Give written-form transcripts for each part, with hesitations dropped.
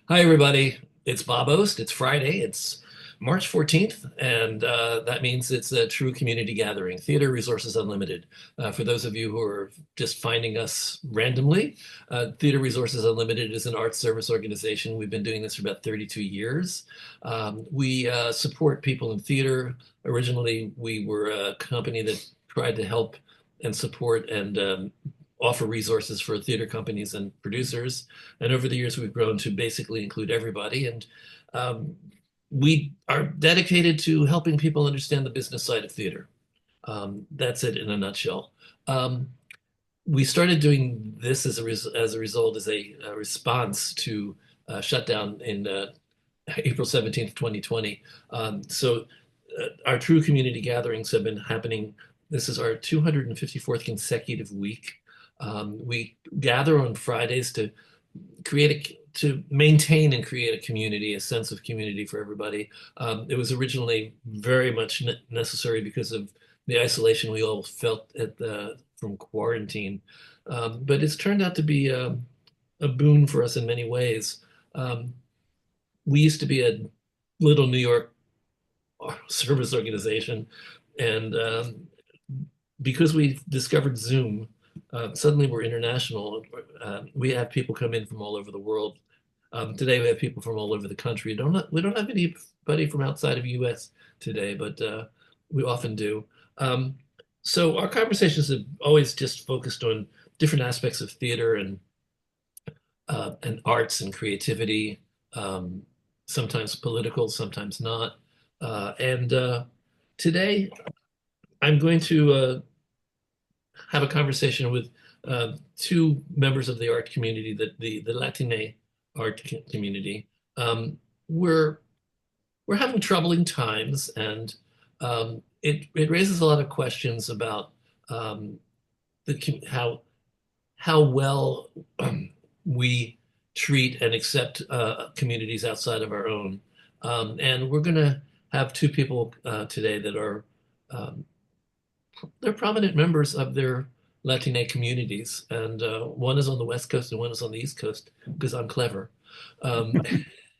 Hi, everybody. It's Bob Ost. It's Friday. It's March 14th, and that means it's a TRU Community Gathering, Theater Resources Unlimited. For those of you who are just finding us randomly, Theater Resources Unlimited is an arts service organization. We've been doing this for about 32 years. We support people in theater. Originally, we were a company that tried to help and support and offer resources for theater companies and producers. And over the years, we've grown to basically include everybody. And um, we are dedicated to helping people understand the business side of theater. That's it in a nutshell. Um, we started doing this as a result, as a response to shutdown in April 17th, 2020. Our true community gatherings have been happening. This is our 254th consecutive week. We gather on Fridays to to maintain and create a community, a sense of community for everybody. It was originally very much necessary because of the isolation we all felt from quarantine. But it's turned out to be a boon for us in many ways. Um, we used to be a little New York service organization, and because we discovered Zoom, suddenly we're international. We have people come in from all over the world. Today we have people from all over the country. We don't have anybody from outside of US today, but we often do. Um, so our conversations have always just focused on different aspects of theater and arts and creativity, um, sometimes political, sometimes not. And today I'm going to have a conversation with two members of the art community, the Latine art community. We're having troubling times, and it raises a lot of questions about um, how well we treat and accept communities outside of our own. And we're going to have two people today that are um, they're prominent members of their Latinx communities, and one is on the West Coast and one is on the East Coast because I'm clever. Um,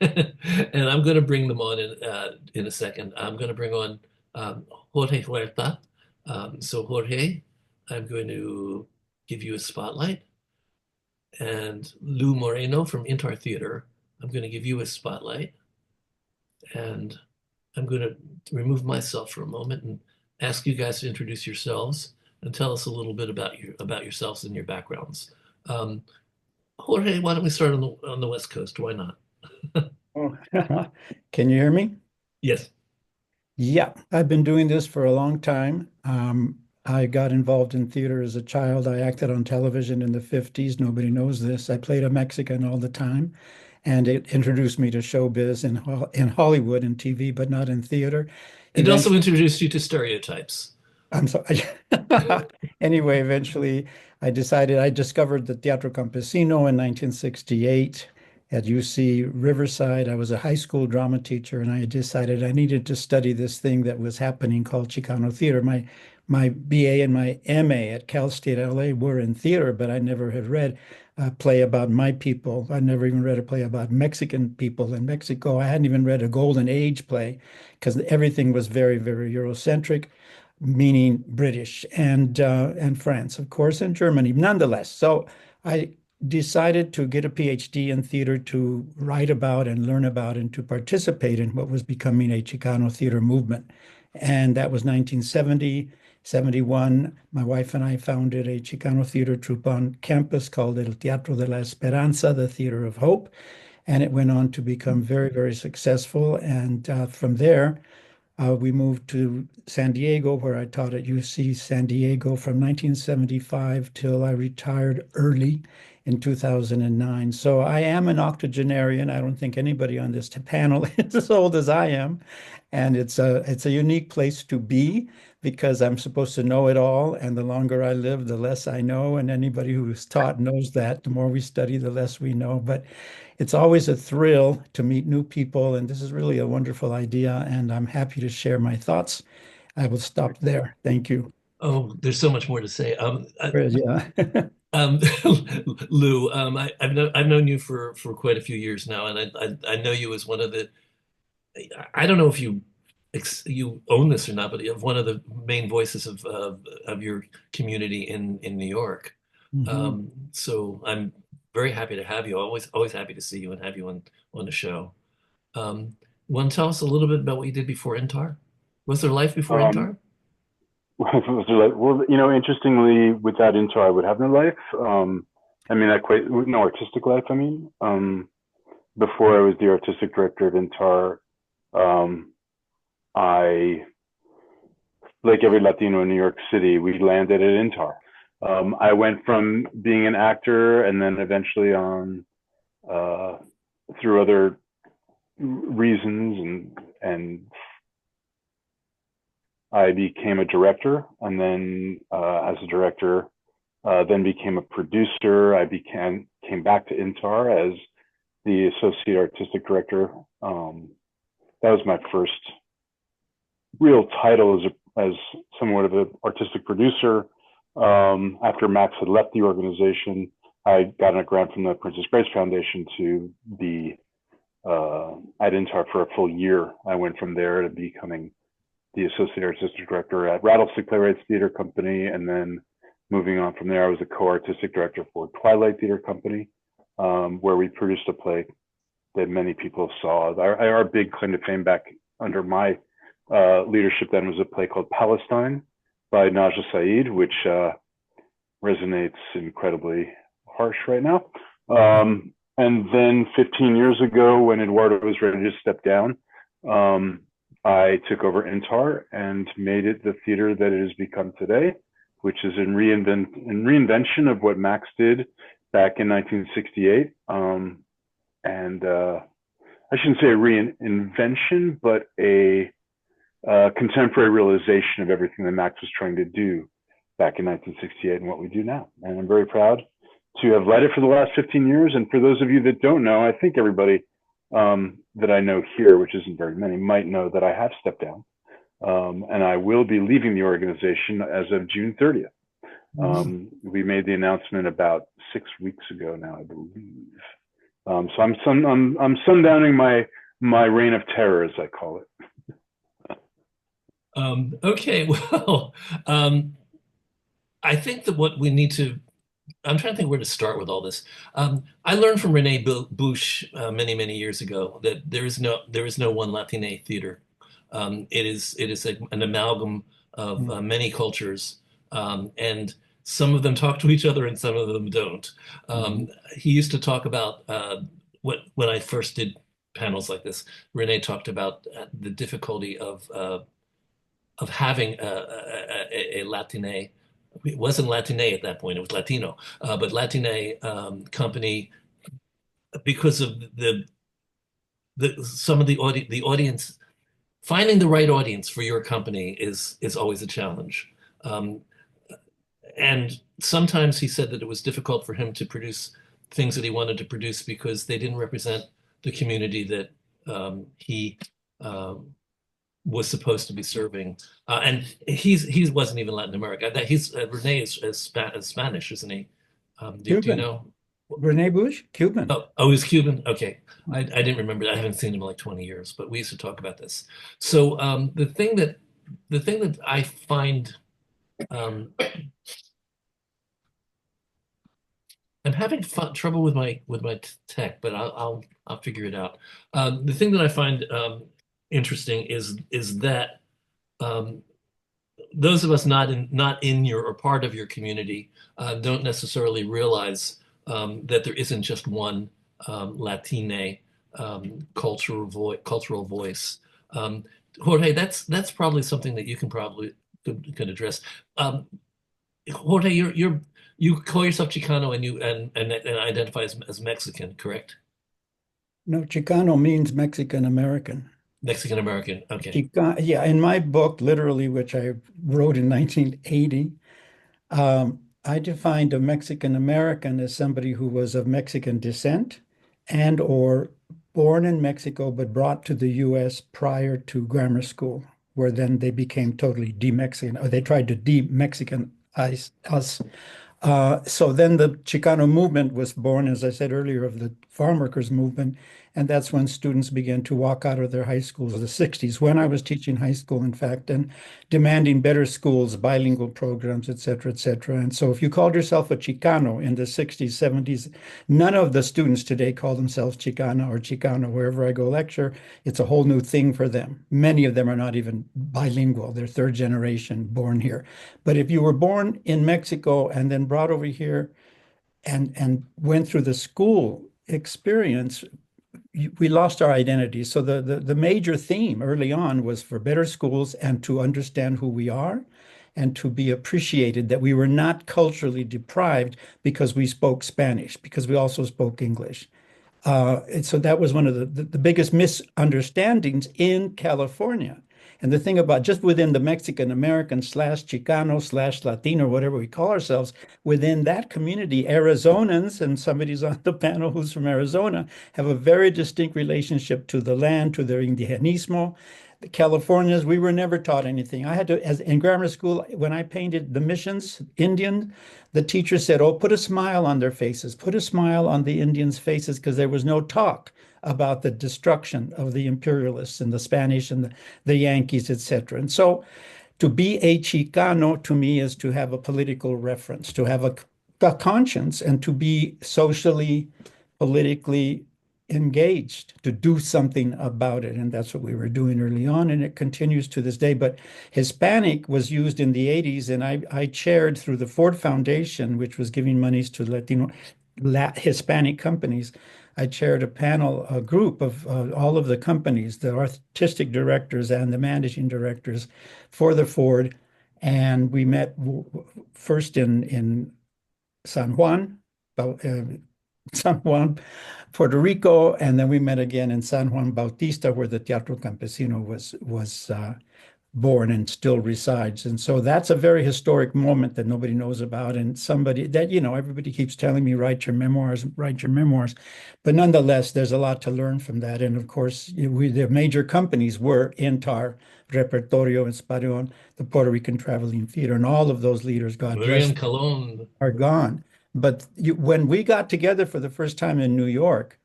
and I'm going to bring them on in a second. I'm going to bring on Jorge Huerta. So Jorge, I'm going to give you a spotlight, and Lou Moreno from INTAR Theater, I'm going to give you a spotlight, and I'm going to remove myself for a moment and ask you guys to introduce yourselves and tell us a little bit about yourselves and your backgrounds. Um, Jorge, why don't we start on the West Coast? Why not? Oh, can you hear me? Yes. Yeah, I've been doing this for a long time. I got involved in theater as a child. I acted on television in the 50s. Nobody knows this. I played a Mexican all the time, and it introduced me to showbiz in Hollywood and TV, but not in theater. It also Eventually, introduced you to stereotypes. I'm sorry. Anyway, eventually I discovered the Teatro Campesino in 1968 at UC Riverside. I was a high school drama teacher, and I decided I needed to study this thing that was happening called Chicano theater. My BA and my MA at Cal State LA were in theater, but I never had read a play about my people. I never even read a play about Mexican people in Mexico. I hadn't even read a Golden Age play because everything was very, very Eurocentric, meaning British and France, of course, and Germany, nonetheless. So I decided to get a PhD in theater to write about and learn about and to participate in what was becoming a Chicano theater movement. And that was 1970, 71. My wife and I founded a Chicano theater troupe on campus called El Teatro de la Esperanza, the Theater of Hope. And it went on to become very, very successful. And from there, we moved to San Diego, where I taught at UC San Diego from 1975 till I retired early in 2009. So I am an octogenarian. I don't think anybody on this panel is as old as I am. And it's a unique place to be because I'm supposed to know it all. And the longer I live, the less I know. And anybody who's taught knows that. The more we study, the less we know. But it's always a thrill to meet new people, and this is really a wonderful idea, and I'm happy to share my thoughts. I will stop there. Thank you. Oh, there's so much more to say. Yeah. Um, Lou, I've known you for quite a few years now, and I know you as one of the. I don't know if you own this or not, but of one of the main voices of your community in New York. Mhm. So I'm very happy to have you. Always happy to see you and have you on the show. Um, Want to tell us a little bit about what you did before INTAR? Was there life before Um, INTAR? well, interestingly, without intro, I would have no life. I mean, I quite no artistic life. I mean, before I was the artistic director of INTAR, um, I, like every Latino in New York City, we landed at INTAR. I went from being an actor and then eventually on uh, through other reasons and I became a director, and then as a director, then became a producer. I came back to INTAR as the associate artistic director. That was my first real title as somewhat of an artistic producer. After Max had left the organization, I got a grant from the Princess Grace Foundation to be at INTAR for a full year. I went from there to becoming the associate artistic director at Rattlestick Playwrights Theater Company, and then moving on from there, I was a co-artistic director for Twilight Theater Company, where we produced a play that many people saw. Our big claim to fame back under my leadership then was a play called Palestine by Naja Saeed, which resonates incredibly harsh right now. And then 15 years ago, when Eduardo was ready to step down, I took over INTAR and made it the theater that it has become today, which is in reinvention of what Max did back in 1968. And I shouldn't say a reinvention, but a contemporary realization of everything that Max was trying to do back in 1968 and what we do now. And I'm very proud to have led it for the last 15 years. And for those of you that don't know, I think everybody that I know here, which isn't very many, might know that I have stepped down. And I will be leaving the organization as of June 30th. We made the announcement about 6 weeks ago now, I believe. So I'm sundowning my reign of terror, as I call it. Okay, well, I think that what we need to I'm trying to think where to start with all this. I learned from Renee Bush many years ago that there is no one Latina theater. It is an amalgam of Mm. many cultures, and some of them talk to each other and some of them don't. Mhm. He used to talk about when I first did panels like this. Renee talked about the difficulty of having a Latina. It wasn't Latina at that point; it was Latino, but Latina company because of the some of the audience finding the right audience for your company is always a challenge. Um, and sometimes he said that it was difficult for him to produce things that he wanted to produce because they didn't represent the community that he um, was supposed to be serving. And he wasn't even Latin America. That he's Rene is Spanish, isn't he? Do you Cuban. know? Rene Bush, Cuban. Oh, he's Cuban. Okay, I didn't remember. I haven't seen him in like 20 years, but we used to talk about this. So the thing that I find um, I'm having trouble with my tech, but I'll figure it out. The thing that I find interesting is that um, those of us not in your or part of your community don't necessarily realize that there isn't just one Latine cultural voice. Um, Jorge, that's probably something that you can probably could address. Um, Jorge, you call yourself Chicano and and identify as Mexican, correct? No, Chicano means Mexican American. Mexican American. Okay. Yeah, in my book, literally, which I wrote in 1980, I defined a Mexican American as somebody who was of Mexican descent and or born in Mexico but brought to the U.S. prior to grammar school, where then they became totally de-Mexican, or they tried to de-Mexicanize us. So then the Chicano movement was born, as I said earlier, of the farm workers movement. And that's when students began to walk out of their high schools in the 60s, when I was teaching high school, in fact, and demanding better schools, bilingual programs, et cetera, et cetera. And so if you called yourself a Chicano in the 60s, 70s, none of the students today call themselves Chicana or Chicano. Wherever I go lecture, it's a whole new thing for them. Many of them are not even bilingual. They're third generation born here. But if you were born in Mexico and then brought over here and went through the school experience, we lost our identity. So the major theme early on was for better schools and to understand who we are and to be appreciated that we were not culturally deprived because we spoke Spanish, because we also spoke English. And so that was one of the biggest misunderstandings in California. And the thing about just within the Mexican American slash Chicano slash Latino, whatever we call ourselves, within that community, Arizonans, and somebody's on the panel who's from Arizona, have a very distinct relationship to the land, to their indigenismo. The Californians, we were never taught anything. I had to, as in grammar school, when I painted the missions, Indian, the teacher said, "Oh, put a smile on their faces, put a smile on the Indians' faces," because there was no talk about the destruction of the imperialists and the Spanish and the Yankees, etc. And so to be a Chicano to me is to have a political reference, to have a conscience, and to be socially, politically engaged, to do something about it. And that's what we were doing early on, and it continues to this day. But Hispanic was used in the 80s, and I chaired through the Ford Foundation, which was giving monies to Hispanic companies. I chaired a panel, a group of all of the companies, the artistic directors and the managing directors for the Ford. And we met first in San Juan, San Juan, Puerto Rico, and then we met again in San Juan Bautista, where the Teatro Campesino was born and still resides. And so that's a very historic moment that nobody knows about. And somebody that, everybody keeps telling me, write your memoirs, write your memoirs. But nonetheless, there's a lot to learn from that. And of course, the major companies were INTAR, Repertorio, and Esparion, the Puerto Rican Traveling Theater, and all of those leaders, God bless, are gone. But when we got together for the first time in New York,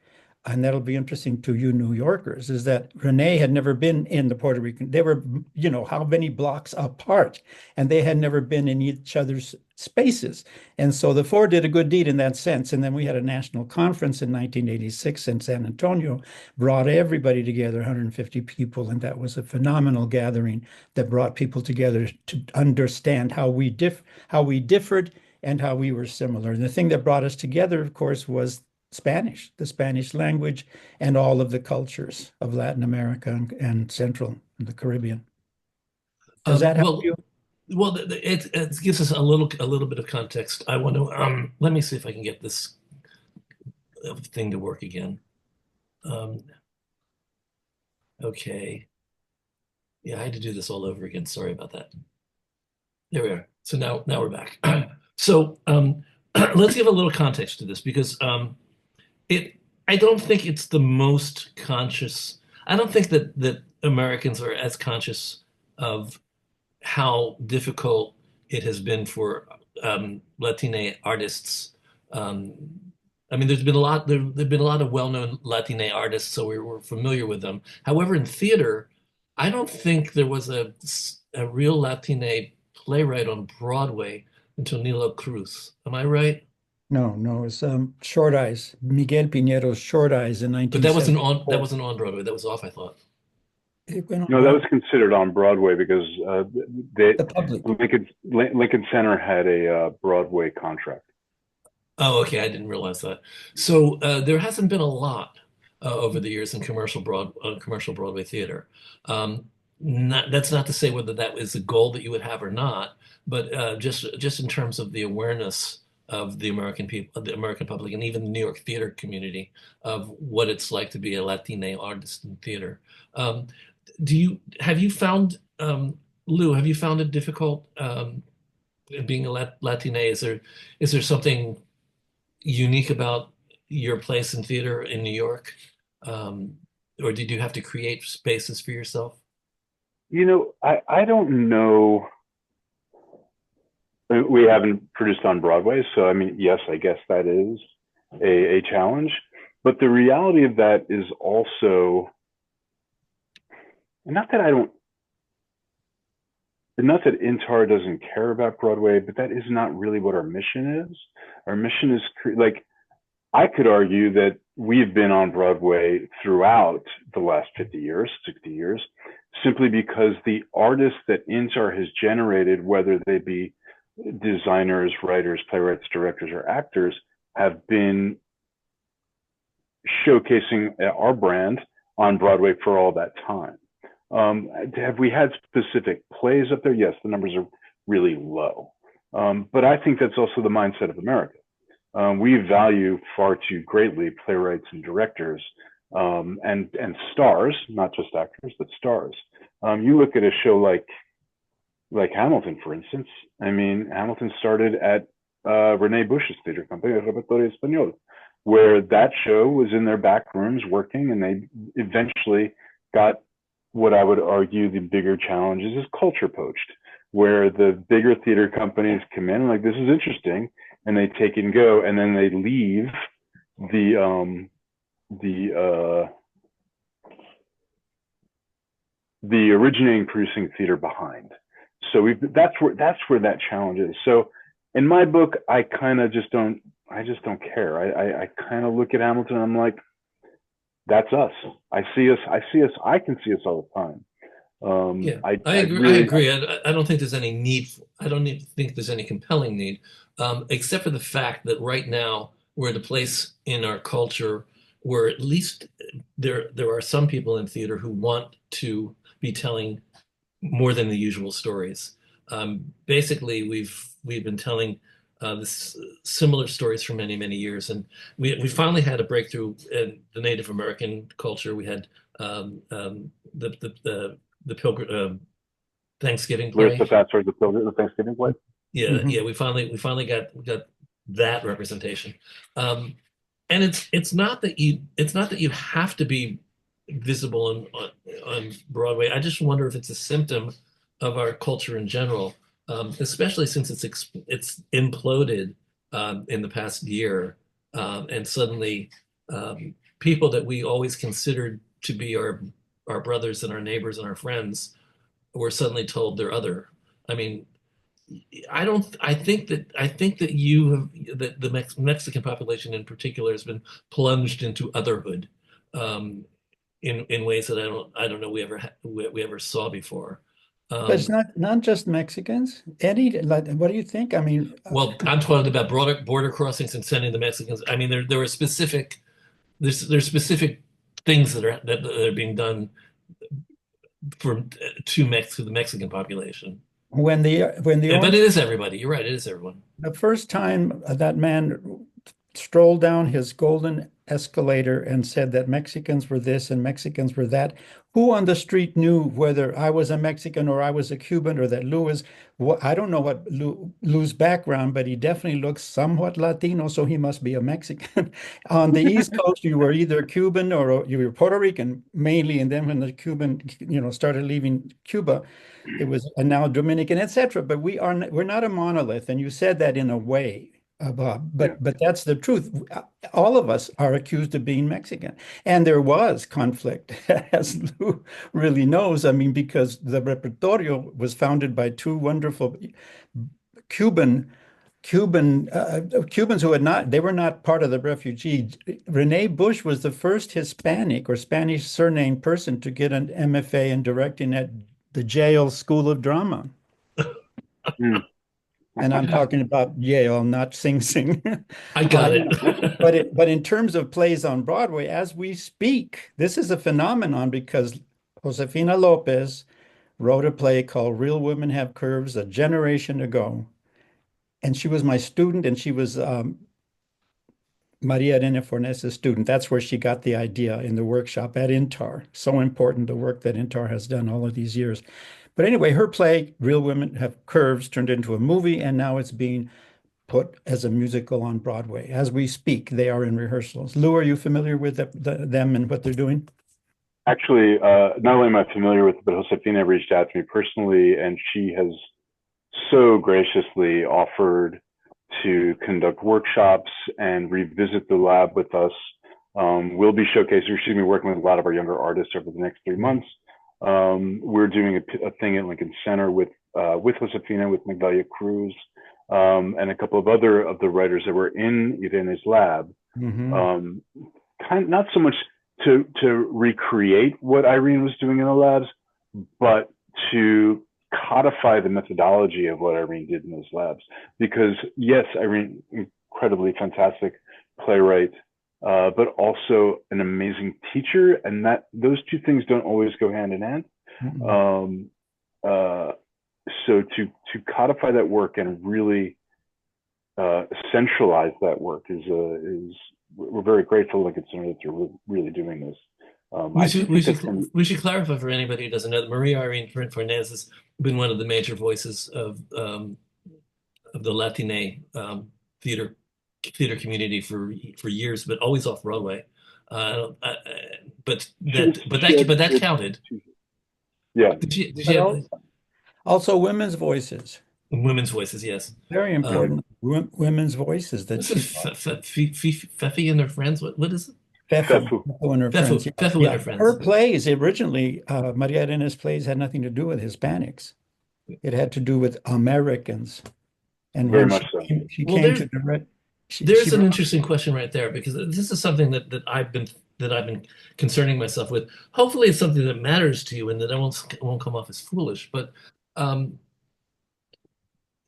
and that'll be interesting to you New Yorkers, is that Renee had never been in the Puerto Rican. They were, how many blocks apart, and they had never been in each other's spaces. And so the Four did a good deed in that sense. And then we had a national conference in 1986 in San Antonio, brought everybody together, 150 people, and that was a phenomenal gathering that brought people together to understand how we differed and how we were similar. And the thing that brought us together, of course, was Spanish, the Spanish language, and all of the cultures of Latin America and Central and the Caribbean. Does that help you? Well, it gives us a little bit of context. I want to let me see if I can get this thing to work again. Okay. Yeah, I had to do this all over again. Sorry about that. There we are. So now we're back. So let's give a little context to this because I don't think it's the most conscious. I don't think that Americans are as conscious of how difficult it has been for Latina artists. Um, I mean, there've been a lot of well-known Latina artists, so we're familiar with them. However, in theater, I don't think there was a real Latina playwright on Broadway until Nilo Cruz. Am I right? No, it's Short Eyes, Miguel Piñero's Short Eyes in But that 1974. wasn't on Broadway. That was off, I thought. It went No, on that was considered on Broadway because the public. Lincoln Center had a Broadway contract. Oh, okay. I didn't realize that. So there hasn't been a lot over the years in commercial Broadway theater. That's not to say whether that is a goal that you would have or not, but just in terms of the awareness of the American people, of the American public, and even the New York theater community of what it's like to be a Latina artist in theater. Um, have you found Lou? Have you found it difficult being a Latina? Is there something unique about your place in theater in New York? Um, or did you have to create spaces for yourself? I don't know We haven't produced on Broadway, so I mean, yes, I guess that is a challenge. But the reality of that is also, not that INTAR doesn't care about Broadway, but that is not really what our mission is. Our mission is like, I could argue that we've been on Broadway throughout the last 50 years, 60 years, simply because the artists that INTAR has generated, whether they be designers, writers, playwrights, directors, or actors, have been showcasing our brand on Broadway for all that time. Have we had specific plays up there? Yes, the numbers are really low. But I think that's also the mindset of America. We value far too greatly playwrights and directors, and stars, not just actors, but stars. You look at a show like Hamilton, for instance. I mean, Hamilton started at Rene Bush's theater company, Repertorio Español, where that show was in their back rooms working, and they eventually got what I would argue the bigger challenges is culture poached, where the bigger theater companies come in and like, this is interesting, and they take and go, and then they leave the originating producing theater behind. So that's where that challenge is. So in my book, I kind of just don't care. I kind of look at Hamilton and I'm like, that's us. I can see us all the time. Yeah, I agree. I don't think there's any need. I don't think there's any compelling need, except for the fact that right now we're at a place in our culture where at least there are some people in theater who want to be telling more than the usual stories. Basically, we've been telling this similar stories for many, many years, and we finally had a breakthrough in the Native American culture. We had the Pilgrim Thanksgiving play. The Thanksgiving play. Yeah, mm-hmm. Yeah. We finally got that representation, and it's not that you have to be visible on Broadway. I just wonder if it's a symptom of our culture in general, especially since it's imploded in the past year, and suddenly people that we always considered to be our brothers and our neighbors and our friends were suddenly told they're other. I mean, I think that the Mexican population in particular has been plunged into otherhood in ways that I don't know we ever saw before. But it's not just Mexicans. Eddie, what do you think? I mean, well, I'm talking about border crossings and sending the Mexicans. I mean, there are specific there's specific things that are being done to the Mexican population. But it is everybody. You're right. It is everyone. The first time that man strolled down his golden escalator and said that Mexicans were this and Mexicans were that, who on the street knew whether I was a Mexican or I was a Cuban or that Lou was, I don't know what Lou's background, but he definitely looks somewhat Latino, so he must be a Mexican. On the East Coast, you were either Cuban or you were Puerto Rican mainly, and then when the Cuban, started leaving Cuba, it was, and now Dominican, etc. But we're not a monolith, and you said that in a way. Bob, but that's the truth. All of us are accused of being Mexican, and there was conflict, as Lou really knows. I mean, because the Repertorio was founded by two wonderful Cubans who they were not part of the refugees. Rene Bush was the first Hispanic or Spanish surname person to get an MFA in directing at the Yale School of Drama. And I'm talking about Yale, not Sing Sing. I got it. But in terms of plays on Broadway, as we speak, this is a phenomenon because Josefina Lopez wrote a play called Real Women Have Curves a generation ago. And she was my student, and she was Maria Elena Fornes' student. That's where she got the idea in the workshop at INTAR. So important, the work that INTAR has done all of these years. But anyway, her play, Real Women Have Curves, turned into a movie, and now it's being put as a musical on Broadway. As we speak, they are in rehearsals. Lou, are you familiar with them and what they're doing? Actually, not only am I familiar with it, but Josefina reached out to me personally, and she has so graciously offered to conduct workshops and revisit the lab with us. We'll be showcasing, excuse me, working with a lot of our younger artists over the next 3 months. We're doing a thing at Lincoln Center with Josefina, with Migdalia Cruz, and a couple of other of the writers that were in Irene's lab. Not so much to recreate what Irene was doing in the labs, but to codify the methodology of what Irene did in those labs. Because yes, Irene, incredibly fantastic playwright, but also an amazing teacher, and that those two things don't always go hand in hand. So to codify that work and really centralize that work is we're very grateful to consider that they're really doing this. We should clarify for anybody who doesn't know that Maria Irene Fernandez has been one of the major voices of the Latine theater community for years, but always off Broadway. But that counted. Yeah. Also women's voices. Women's voices, yes. Very important. Women's voices that Fefi and her friends. What is it? Fefu and her friends. Fefu and her friends. Her plays originally, Maria Arena's plays had nothing to do with Hispanics. It had to do with Americans. And very much so. She came to direct. There's an interesting question right there, because this is something that I've been concerning myself with. Hopefully, it's something that matters to you and that I won't come off as foolish. But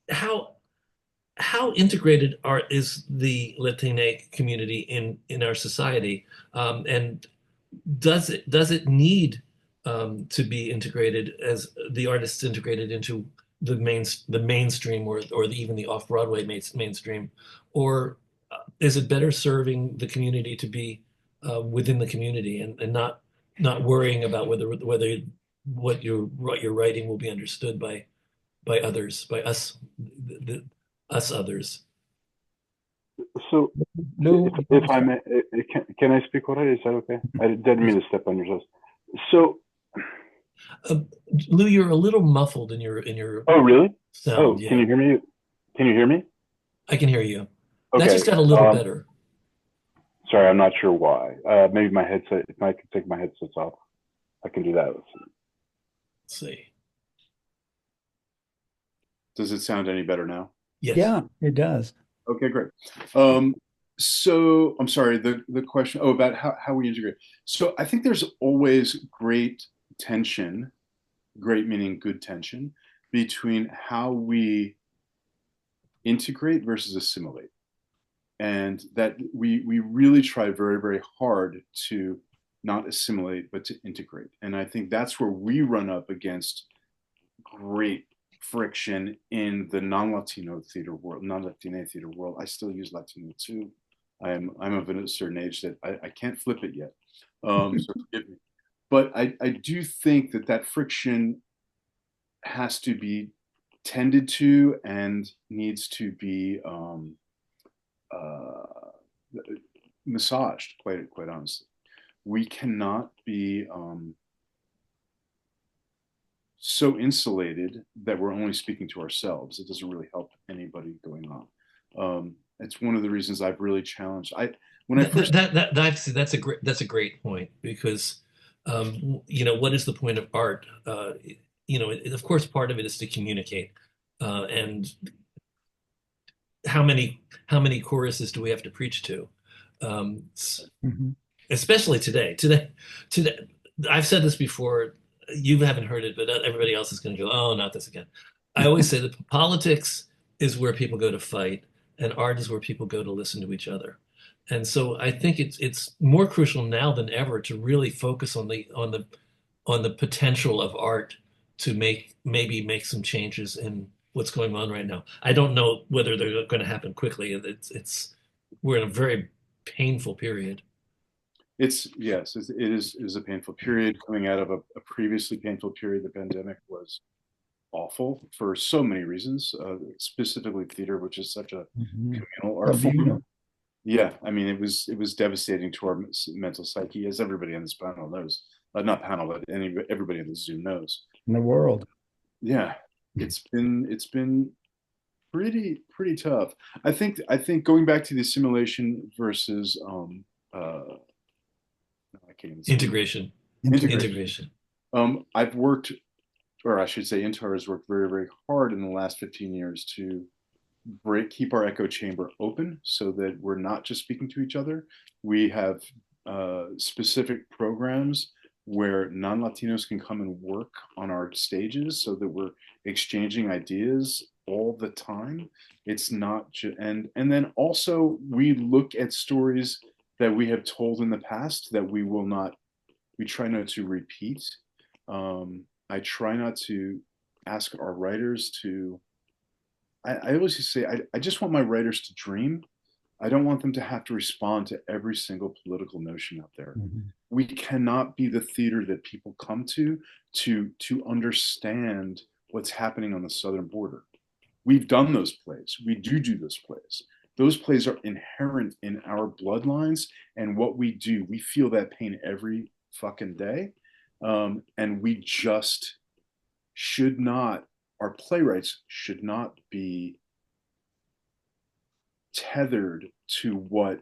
how integrated is the Latine community in our society, and does it need to be integrated as the artists integrated into the mainstream or even the off-Broadway mainstream, or is it better serving the community to be within the community and not worrying about whether what you're writing will be understood by others, by us, us others? So, if I may, can I speak? What is that okay? I didn't mean to step on your toes. So, Lou, you're a little muffled in your. Oh, really? Sound. Oh, yeah. Can you hear me? Can you hear me? I can hear you. Okay. That just got a little better. Sorry, I'm not sure why. Maybe my headset. If I could take my headsets off, I can do that. Let's see. Does it sound any better now? Yes. Yeah, it does. Okay, great. So I'm sorry, the question about how we integrate. So I think there's always great tension, great meaning good tension, between how we integrate versus assimilate. And that we really try very, very hard to not assimilate, but to integrate. And I think that's where we run up against great friction in the non-Latino theater world, non-Latina theater world. I still use Latino too. I'm of a certain age that I can't flip it yet. So forgive me. But I do think that friction has to be tended to and needs to be massaged, quite honestly. We cannot be so insulated that we're only speaking to ourselves. It doesn't really help anybody going on. It's one of the reasons I've really challenged. That's a great point, because what is the point of art? Of course, part of it is to communicate, and how many choruses do we have to preach to? Especially today. I've said this before. You haven't heard it, but everybody else is going to go, oh, not this again. I always say that politics is where people go to fight, and art is where people go to listen to each other. And so I think it's more crucial now than ever to really focus on the potential of art to maybe make some changes in what's going on right now. I don't know whether they're going to happen quickly. We're in a very painful period. It is a painful period coming out of a previously painful period. The pandemic was awful for so many reasons, specifically theater, which is such a communal art form. Yeah, I mean, it was devastating to our mental psyche, as everybody on this panel knows. Not panel, but everybody in the Zoom knows. In the world. Yeah, it's been pretty tough. I think going back to the assimilation versus I can't even speak. Integration. Integration. Integration. I've worked, or I should say, INTAR has worked very, very hard in the last 15 years to keep our echo chamber open so that we're not just speaking to each other. We have specific programs where non-Latinos can come and work on our stages so that we're exchanging ideas all the time. It's not and then also we look at stories that we have told in the past that we try not to repeat. I try not to ask our writers to I always say I just want my writers to dream. I don't want them to have to respond to every single political notion out there. Mhm. We cannot be the theater that people come to understand what's happening on the southern border. We've done those plays. We do those plays. Those plays are inherent in our bloodlines and what we do. We feel that pain every fucking day. And we just should not, our playwrights should not be tethered to what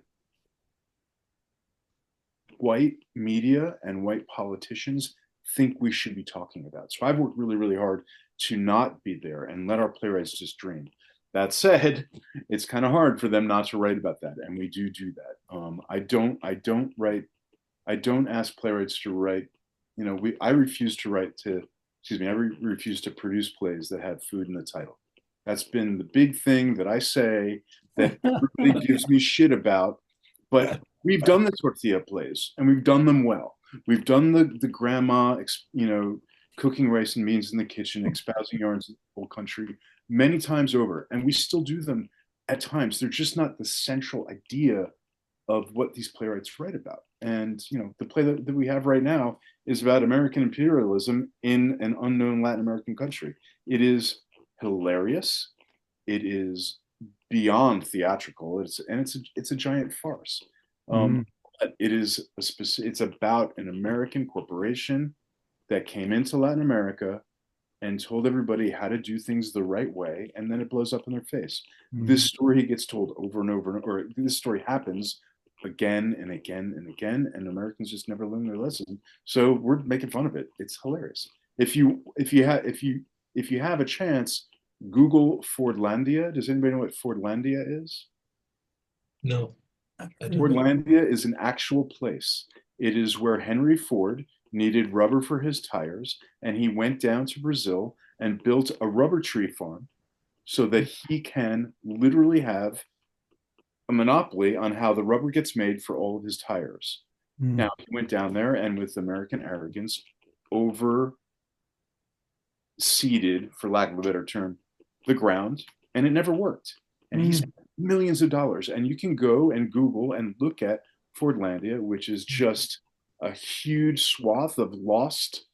white media and white politicians think we should be talking about. So I've worked really, really hard to not be there and let our playwrights just dream. That said, it's kind of hard for them not to write about that, and we do that. I don't ask playwrights to write. I refuse to write to. Excuse me. I refuse to produce plays that have food in the title. That's been the big thing that I say that really gives me shit about. But we've done the tortilla plays, and we've done them well. We've done the grandma, cooking rice and beans in the kitchen, espousing yarns of the whole country many times over, and we still do them at times. They're just not the central idea of what these playwrights write about. And the play that we have right now is about American imperialism in an unknown Latin American country. It is hilarious. It is beyond theatrical. It's a giant farce. But it's about an American corporation that came into Latin America and told everybody how to do things the right way, and then it blows up in their face. This story gets told over and over, or this story happens again and again and again, and Americans just never learn their lesson. So we're making fun of it. It's hilarious. If you have a chance, Google Fordlandia. Does anybody know what Fordlandia is? No. Fordlandia is an actual place. It is where Henry Ford needed rubber for his tires, and he went down to Brazil and built a rubber tree farm so that he can literally have a monopoly on how the rubber gets made for all of his tires. Now, he went down there and with American arrogance overseeded, for lack of a better term, the ground, and it never worked. And he spent millions of dollars. And you can go and Google and look at Fordlandia, which is just a huge swath of lost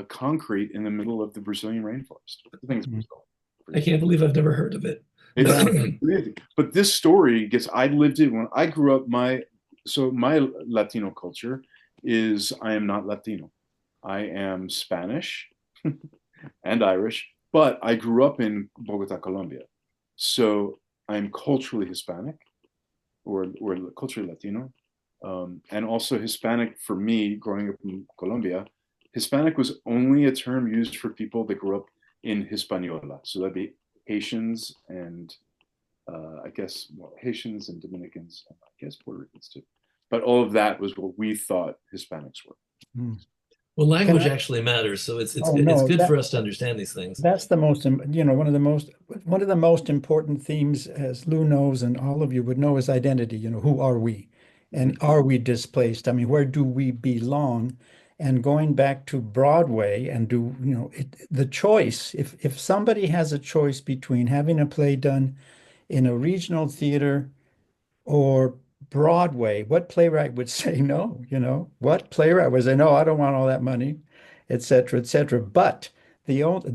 concrete in the middle of the Brazilian rainforest. I think it's Brazil. I can't believe I've never heard of it. But this story I lived it when I grew up. My Latino culture is I am not Latino. I am Spanish and Irish, but I grew up in Bogota, Colombia. So I'm culturally Hispanic or culturally Latino. And also Hispanic for me, growing up in Colombia, Hispanic was only a term used for people that grew up in Hispaniola. So that'd be Haitians and Haitians and Dominicans, and I guess Puerto Ricans too. But all of that was what we thought Hispanics were. Well, language actually matters, so it's good for us to understand these things. That's the most, one of the most important themes, as Lou knows, and all of you would know, is identity. Who are we? And are we displaced? I mean, where do we belong? And going back to Broadway and the choice, if somebody has a choice between having a play done in a regional theater or Broadway, what playwright would say no? What playwright would say no? I don't want all that money, et cetera, et cetera. But Nilo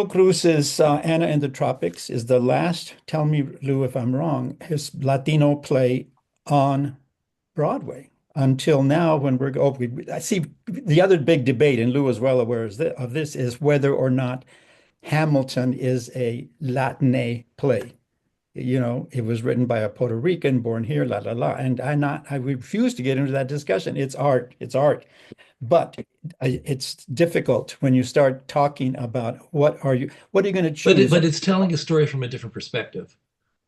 Cruz's Anna in the Tropics is the last, tell me, Lou, if I'm wrong, his Latino play on Broadway. until now when I see the other big debate, and Lou is well aware of this, is whether or not Hamilton is a Latinx play. You know, it was written by a Puerto Rican, born here, la la la. And I refuse to get into that discussion. It's art, it's art. But it's difficult when you start talking about what are you going to choose? But it's telling a story from a different perspective.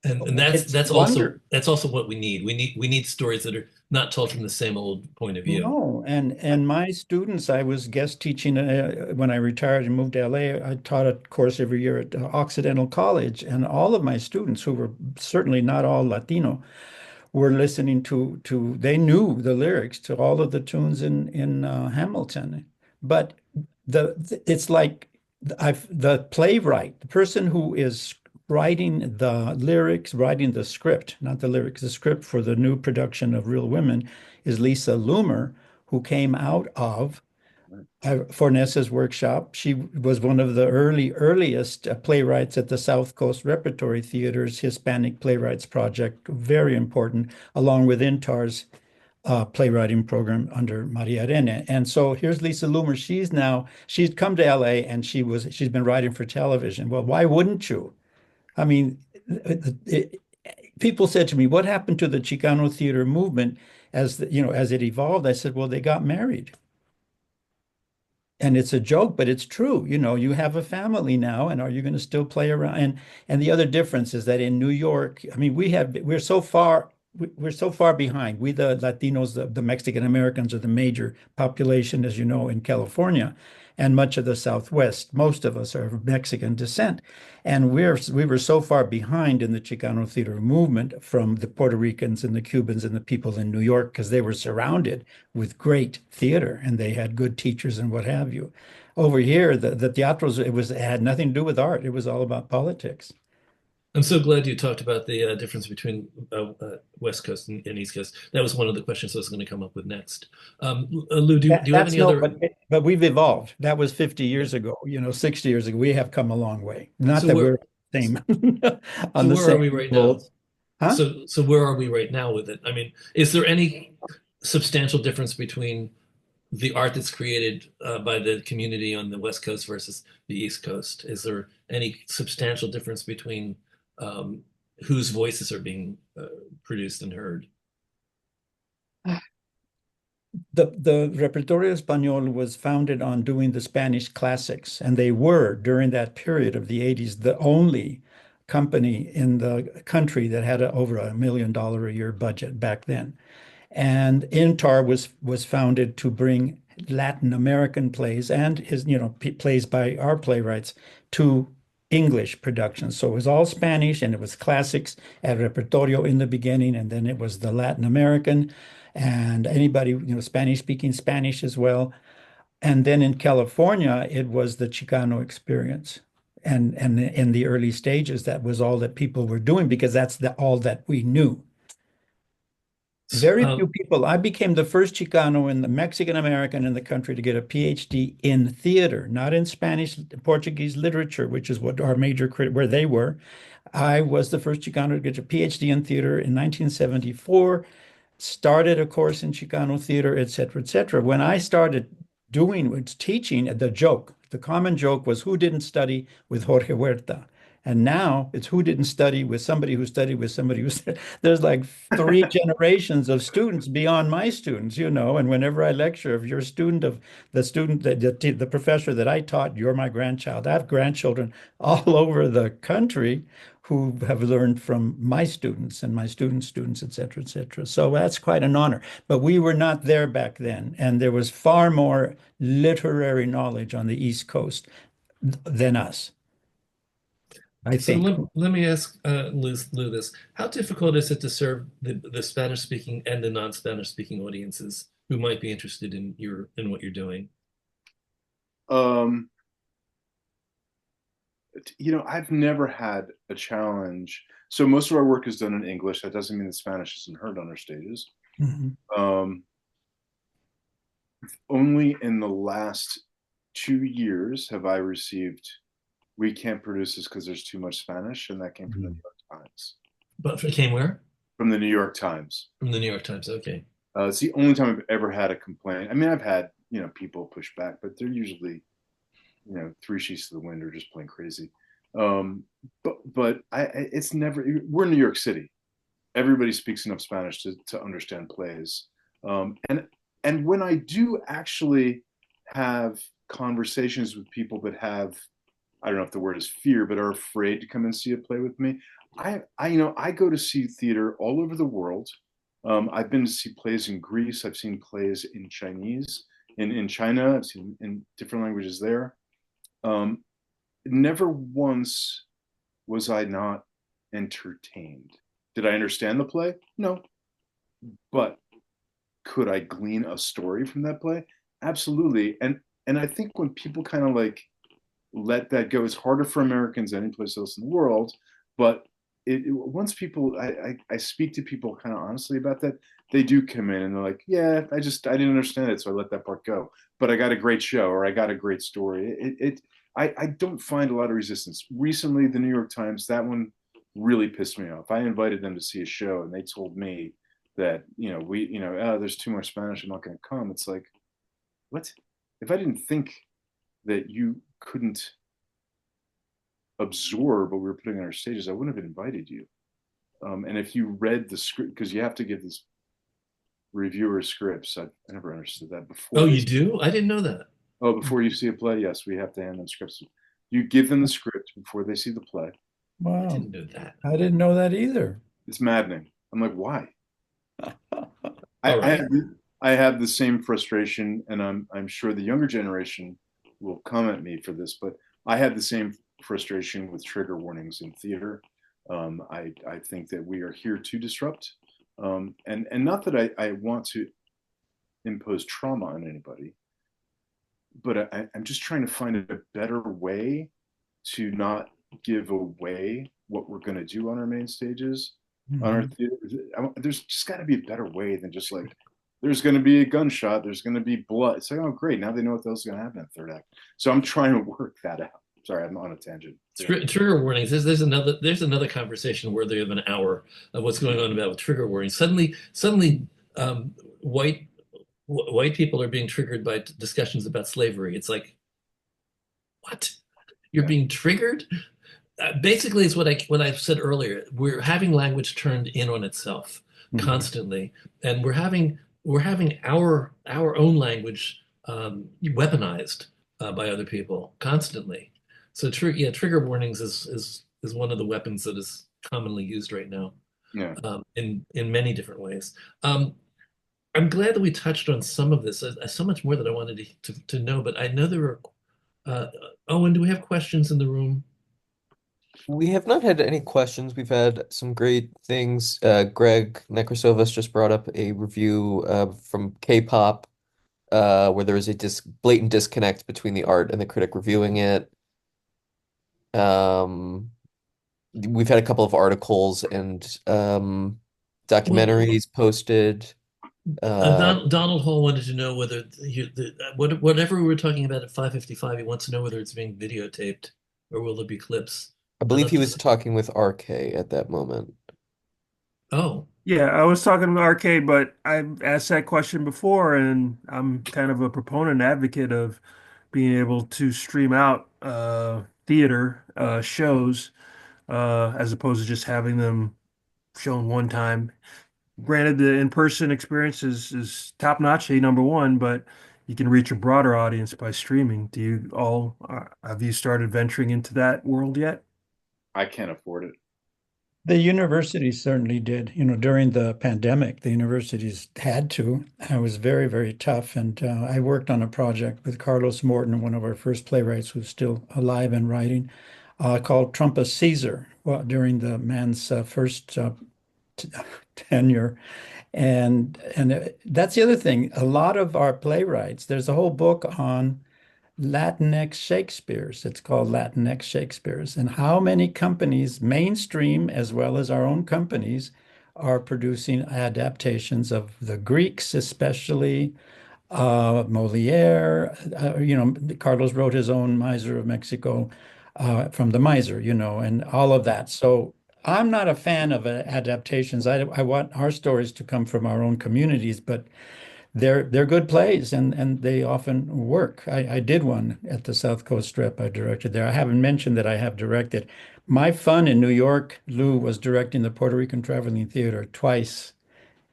And It's that's wonder. also what we need. We need stories that are not told from the same old point of view. No, and my students, I was guest teaching when I retired and moved to LA. I taught a course every year at Occidental College, and all of my students, who were certainly not all Latino, were listening to they knew the lyrics to all of the tunes in Hamilton. But it's like the playwright, the person who is writing the lyrics, writing the script, not the lyrics, the script for the new production of Real Women is Lisa Loomer, who came out of Fornes's workshop. She was one of the earliest playwrights at the South Coast Repertory Theater's Hispanic Playwrights Project, very important, along with INTAR's playwriting program under Maria Arena. And so here's Lisa Loomer. She's come to LA and she's been writing for television. Well, why wouldn't you? I mean, people said to me, "What happened to the Chicano theater movement as it evolved?" I said, "Well, they got married." And it's a joke, but it's true. You know, you have a family now, and are you going to still play around? And the other difference is that in New York, I mean, we're so far behind. We, the Latinos, the Mexican Americans, are the major population, as you know, in California and much of the Southwest. Most of us are of Mexican descent. And we were so far behind in the Chicano theater movement from the Puerto Ricans and the Cubans and the people in New York, because they were surrounded with great theater and they had good teachers and what have you. Over here, the teatros, it had nothing to do with art. It was all about politics. I'm so glad you talked about the difference between West Coast and East Coast. That was one of the questions I was going to come up with next. Lou, do you have That's any no, other? but we've evolved. That was 50 years ago, 60 years ago. We have come a long way. Not So that where we're the same on so the where are same we right now? goals. Huh? So where are we right now with it? I mean, is there any substantial difference between the art that's created by the community on the West Coast versus the East Coast? Is there any substantial difference between whose voices are being produced and heard? The Repertorio Español was founded on doing the Spanish classics, and they were, during that period of the 80s, the only company in the country that had over $1 million a year budget back then. And INTAR was founded to bring Latin American plays and plays by our playwrights to English productions. So it was all Spanish and it was classics at Repertorio in the beginning, and then it was the Latin American and anybody, Spanish speaking Spanish as well. And then in California, it was the Chicano experience. And in the early stages, that was all that people were doing because that's all that we knew. Very few people. I became the first Chicano and the Mexican American in the country to get a PhD in theater, not in Spanish, Portuguese literature, which is what our major where they were. I was the first Chicano to get a PhD in theater in 1974, started a course in Chicano theater, et cetera, et cetera. When I started teaching, the common joke was who didn't study with Jorge Huerta. And now it's who didn't study with somebody who studied with somebody who there's like 3 generations of students beyond my students, and whenever I lecture, if you're a student of the professor that I taught, you're my grandchild. I have grandchildren all over the country who have learned from my students and my students' students, et cetera, et cetera. So that's quite an honor. But we were not there back then. And there was far more literary knowledge on the East Coast than us. I So think. let me ask Lou this. How difficult is it to serve the Spanish speaking and the non-Spanish speaking audiences who might be interested in what you're doing? I've never had a challenge. So most of our work is done in English. That doesn't mean that Spanish isn't heard on our stages. Mm-hmm. Only in the last 2 years have I received, we can't produce this because there's too much Spanish, and that came from the New York Times. But it came where? From the New York Times. From the New York Times. Okay. It's the only time I've ever had a complaint. I mean, I've had, people push back, but they're usually, three sheets to the wind or just plain crazy. But it's never, we're in New York City. Everybody speaks enough Spanish to understand plays. And when I do actually have conversations with people that have, I don't know if the word is fear, but are afraid to come and see a play with me, I go to see theater all over the world. I've been to see plays in Greece. I've seen plays in Chinese, in China. I've seen in different languages there. Never once was I not entertained. Did I understand the play? No. But could I glean a story from that play? Absolutely. And I think when people kind of like let that go, it's harder for Americans than any place else in the world. But once people, I speak to people kind of honestly about that, they do come in and they're like, yeah, I didn't understand it, so I let that part go. But I got a great show, or I got a great story. I don't find a lot of resistance. Recently, the New York Times, that one really pissed me off. I invited them to see a show, and they told me that oh, there's too much Spanish, I'm not going to come. It's like, what? If I didn't think that you couldn't absorb what we were putting on our stages, I wouldn't have invited you. And if you read the script, because you have to give this reviewer scripts, I never understood that before. Oh, you do? I didn't know that. Oh, before you see a play, yes, we have to hand them scripts. You give them the script before they see the play. I Wow. didn't know that. I didn't know that either. It's maddening. I'm like, why? All right. I have the same frustration, and I'm sure the younger generation will come at me for this, but I have the same frustration with trigger warnings in theater. I think that we are here to disrupt, and not that I want to impose trauma on anybody, but I'm just trying to find a better way to not give away what we're going to do on our main stages. Mhm. On our theater, there's just got to be a better way than just like, there's going to be a gunshot, there's going to be blood. It's like, oh, great, now they know what else is going to happen in the third act. So I'm trying to work that out. Sorry, I'm on a tangent. Trigger warnings. There's another conversation worthy of an hour of what's going on about with trigger warnings. Suddenly, white people are being triggered by discussions about slavery. It's like, what? You're being triggered? Basically, it's what I said earlier. We're having language turned in on itself constantly, and we're having our own language weaponized by other people constantly. So trigger warnings is one of the weapons that is commonly used right now, in many different ways. I'm glad that we touched on some of this. So much more that I wanted to know, but I know there were. Owen, do we have questions in the room? We have not had any questions. We've had some great things. Greg Nekrasovas just brought up a review from K-pop, where there is a blatant disconnect between the art and the critic reviewing it. We've had a couple of articles and documentaries posted. Donald Hall wanted to know whether whatever we were talking about at 5:55, he wants to know whether it's being videotaped or will there be clips. I believe he was talking with RK at that moment. Oh. Yeah, I was talking to RK, but I've asked that question before, and I'm kind of a proponent advocate of being able to stream out theater shows as opposed to just having them shown one time. Granted, the in-person experience is top-notch, number one, but you can reach a broader audience by streaming. Do you all have you started venturing into that world yet? I can't afford it. The universities certainly did. During the pandemic, the universities had to. It was very, very tough. And I worked on a project with Carlos Morton, one of our first playwrights who's still alive and writing, called Trumpus Caesar, during the man's first tenure. And that's the other thing. A lot of our playwrights, there's a whole book on Latinx Shakespeares. It's called Latinx Shakespeares. And how many companies, mainstream as well as our own companies, are producing adaptations of the Greeks, especially Moliere. Carlos wrote his own Miser of Mexico from the Miser, and all of that. So I'm not a fan of adaptations. I want our stories to come from our own communities, but they're good plays and they often work. I did one at the South Coast Strip. I directed there. I haven't mentioned that I have directed. My fun in New York, Lou, was directing the Puerto Rican Traveling Theater twice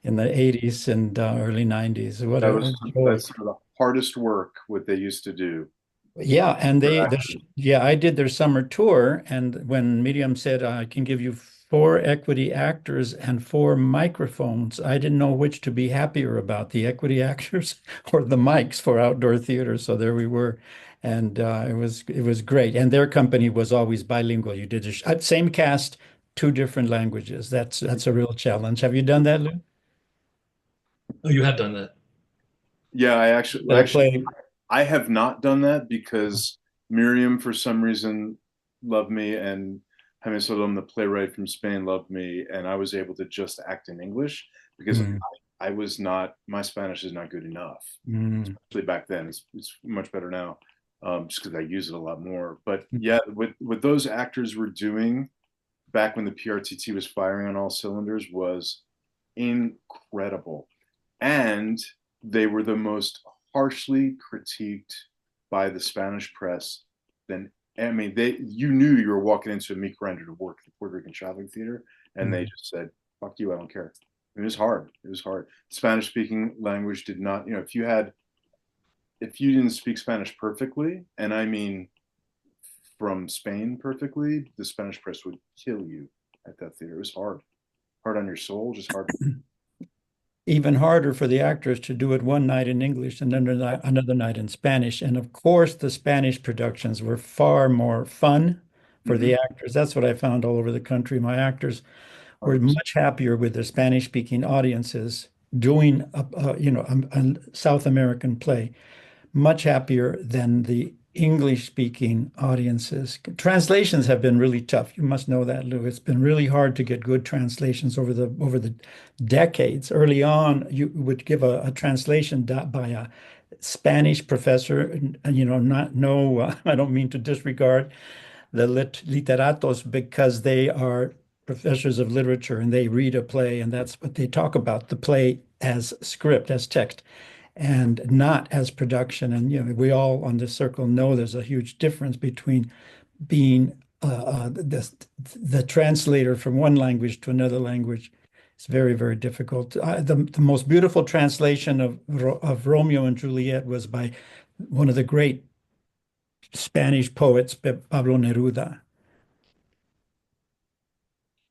in the 80s and early 90s. What That a was joy. that's some of the hardest work what they used to do. Yeah, and For they, actors. yeah, I did their summer tour, and when Medium said I can give you four equity actors and four microphones, I didn't know which to be happier about, the equity actors or the mics for outdoor theater. So there we were, and it was great. And their company was always bilingual. You did the same cast, two different languages. That's a real challenge. Have you done that, Lou? Oh, you have done that. Yeah, Did a play? I have not done that because Miriam, for some reason, loved me, and Jaime Solom, the playwright from Spain, loved me, and I was able to just act in English because Mm, I was not, my Spanish is not good enough, mm, especially back then. It's much better now, just because I use it a lot more. But mm. yeah, what those actors were doing back when the PRTT was firing on all cylinders was incredible. And they were the most harshly critiqued by the Spanish press than I mean, you knew you were walking into a meat grinder to work at the Puerto Rican Traveling Theater, and they Mm. just said, "Fuck you, I don't care." It was hard. It was hard. Spanish speaking language did not, if you didn't speak Spanish perfectly, and I mean from Spain perfectly, the Spanish press would kill you at that theater. It was hard, hard on your soul, just hard. Even harder for the actors to do it one night in English and another night in Spanish. And of course, the Spanish productions were far more fun for Mm-hmm. the actors. That's what I found all over the country. My actors were 100%. much happier with their Spanish-speaking audiences doing a South American play, much happier than the English-speaking audiences. Translations have been really tough. You must know that, Lou. It's been really hard to get good translations over the decades. Early on, you would give a translation by a Spanish professor, and not no. I don't mean to disregard the literatos because they are professors of literature and they read a play and that's what they talk about, the play as script, as text, and not as production. And we all on this circle know there's a huge difference between being the translator from one language to another language. It's very, very difficult. The most beautiful translation of Romeo and Juliet was by one of the great Spanish poets, Pablo Neruda.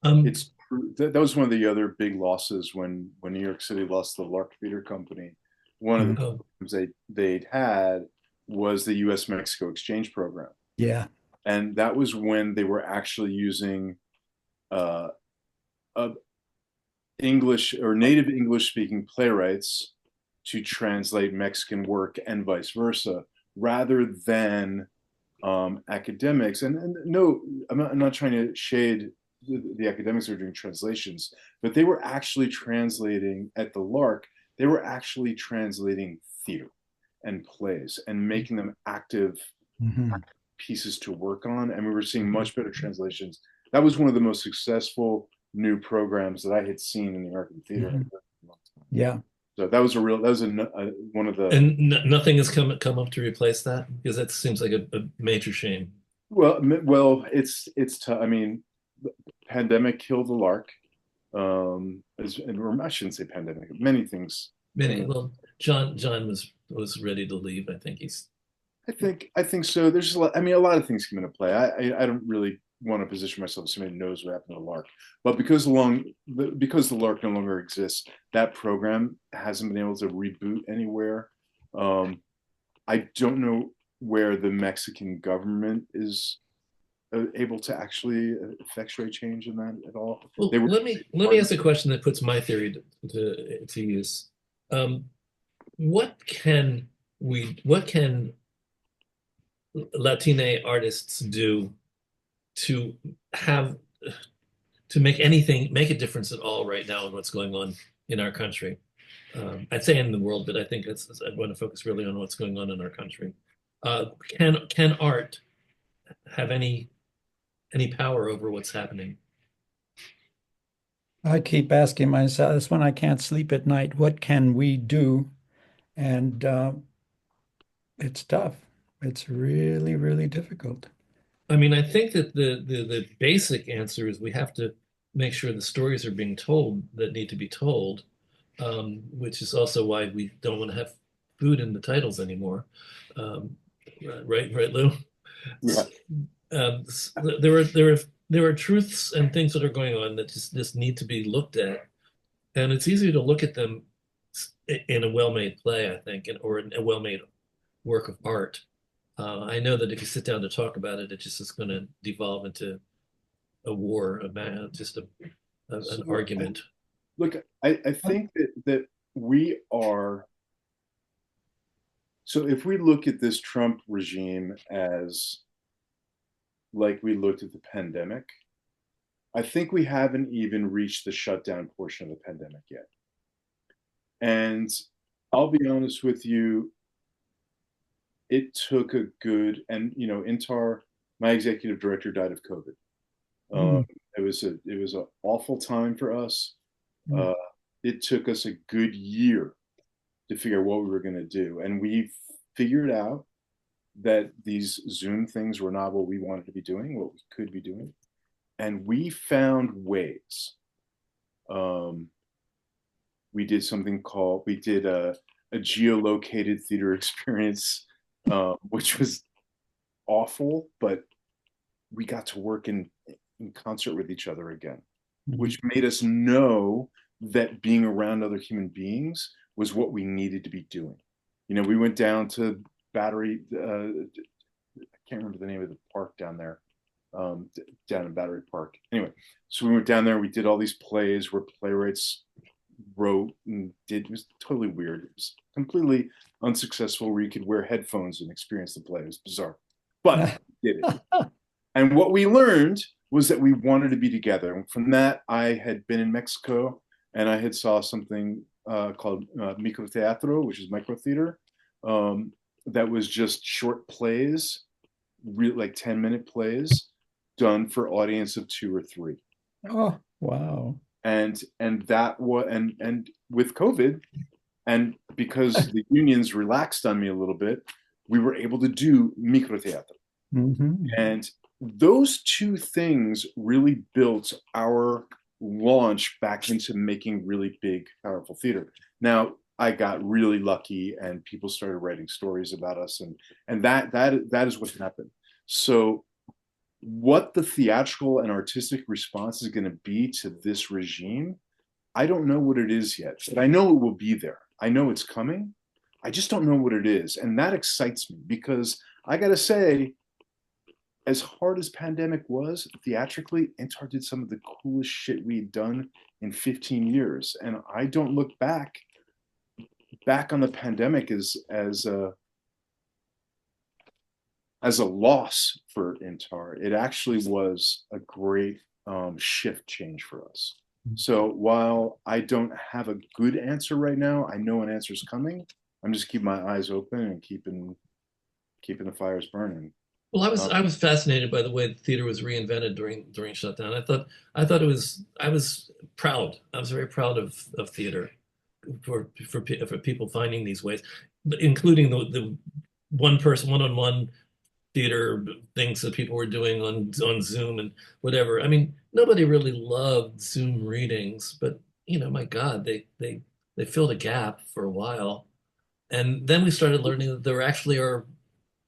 Um, It's that was one of the other big losses when New York City lost the Lark Theater Company. One of the Mhm. oh, programs they'd had was the U.S. Mexico exchange program, Yeah. and that was when they were actually using uh, uh, English or native English speaking playwrights to translate Mexican work and vice versa, rather than academics. And no, I'm not trying to shade the academics who are doing translations, but they were actually translating at the Lark. They were actually translating theater and plays and making them active Mhm. pieces to work on, and we were seeing much better translations. That was one of the most successful new programs that I had seen in the American theater. Mhm. Yeah. So that was one of the and nothing has come up to replace that because that seems like a major shame. it's I mean, pandemic killed the Lark. Or I shouldn't say pandemic. Many things Many, came. well, John was ready to leave. I think he's I think so. There's just a lot. I mean, a lot of things come into play. I don't really want to position myself as somebody who knows what happened to the Lark, but because the Lark no longer exists, that program hasn't been able to reboot anywhere. Um, I don't know where the Mexican government is able to actually effectuate change in that at all. well. They were Let me ask a question that puts my theory to use. Um, what can Latine artists do to have to make a difference at all right now in what's going on in our country? I'd say in the world, but I think I want to focus really on what's going on in our country. Can art have any power over what's happening? I keep asking myself, that's when I can't sleep at night, what can we do? And it's tough. It's really, really difficult. I mean, I think that the basic answer is we have to make sure the stories are being told that need to be told, which is also why we don't want to have food in the titles anymore. Um, right, Lou? Yeah. There are truths and things that are going on that just need to be looked at, and it's easier to look at them in a well-made play, I think, or in a well-made work of art. I know that if you sit down to talk about it, it just is going to devolve into a war, just an So argument. look, I think that we are. So if we look at this Trump regime as like we looked at the pandemic, I think we haven't even reached the shutdown portion of the pandemic yet. And I'll be honest with you, it took a good, and INTAR, my executive director, died of COVID. Mm, It was an awful time for us. mm. Uh, it took us a good year to figure out what we were going to do, and we figured out that these Zoom things were not what we wanted to be doing, what we could be doing, and we found ways. Um, we did something called we did a geolocated theater experience, which was awful, but we got to work in concert with each other again, which made us know that being around other human beings was what we needed to be doing. We went down to Battery, I can't remember the name of the park down there, down in Battery Park. Anyway, so we went down there, we did all these plays where playwrights wrote and did. It was totally weird. It was completely unsuccessful where you could wear headphones and experience the play. It was bizarre, but we did it. And what we learned was that we wanted to be together. And from that, I had been in Mexico and I had saw something called micro teatro, which is micro theater, that was just short plays, like 10-minute plays done for audience of 2 or 3. Oh, wow. And that was and with COVID, and because the unions relaxed on me a little bit, we were able to do micro teatro. Mm-hmm. And those two things really built our launch back into making really big, powerful theater. Now, I got really lucky, and people started writing stories about us, and that is what happened. So, what the theatrical and artistic response is going to be to this regime, I don't know what it is yet, but I know it will be there. I know it's coming. I just don't know what it is, and that excites me because I got to say, as hard as pandemic was theatrically, INTAR did some of the coolest shit we'd done in 15 years, and I don't look back on the pandemic as a loss for INTAR. It actually was a great shift change for us. So while I don't have a good answer right now, I know an answer is coming. I'm just keeping my eyes open and keeping the fires burning. Well, I was fascinated by the way the theater was reinvented during shutdown. I thought it was I was proud. I was very proud of theater for people finding these ways, but including the one person one-on-one theater things that people were doing on Zoom and whatever. I mean, nobody really loved Zoom readings, but my God, they filled a gap for a while. And then we started learning that there actually are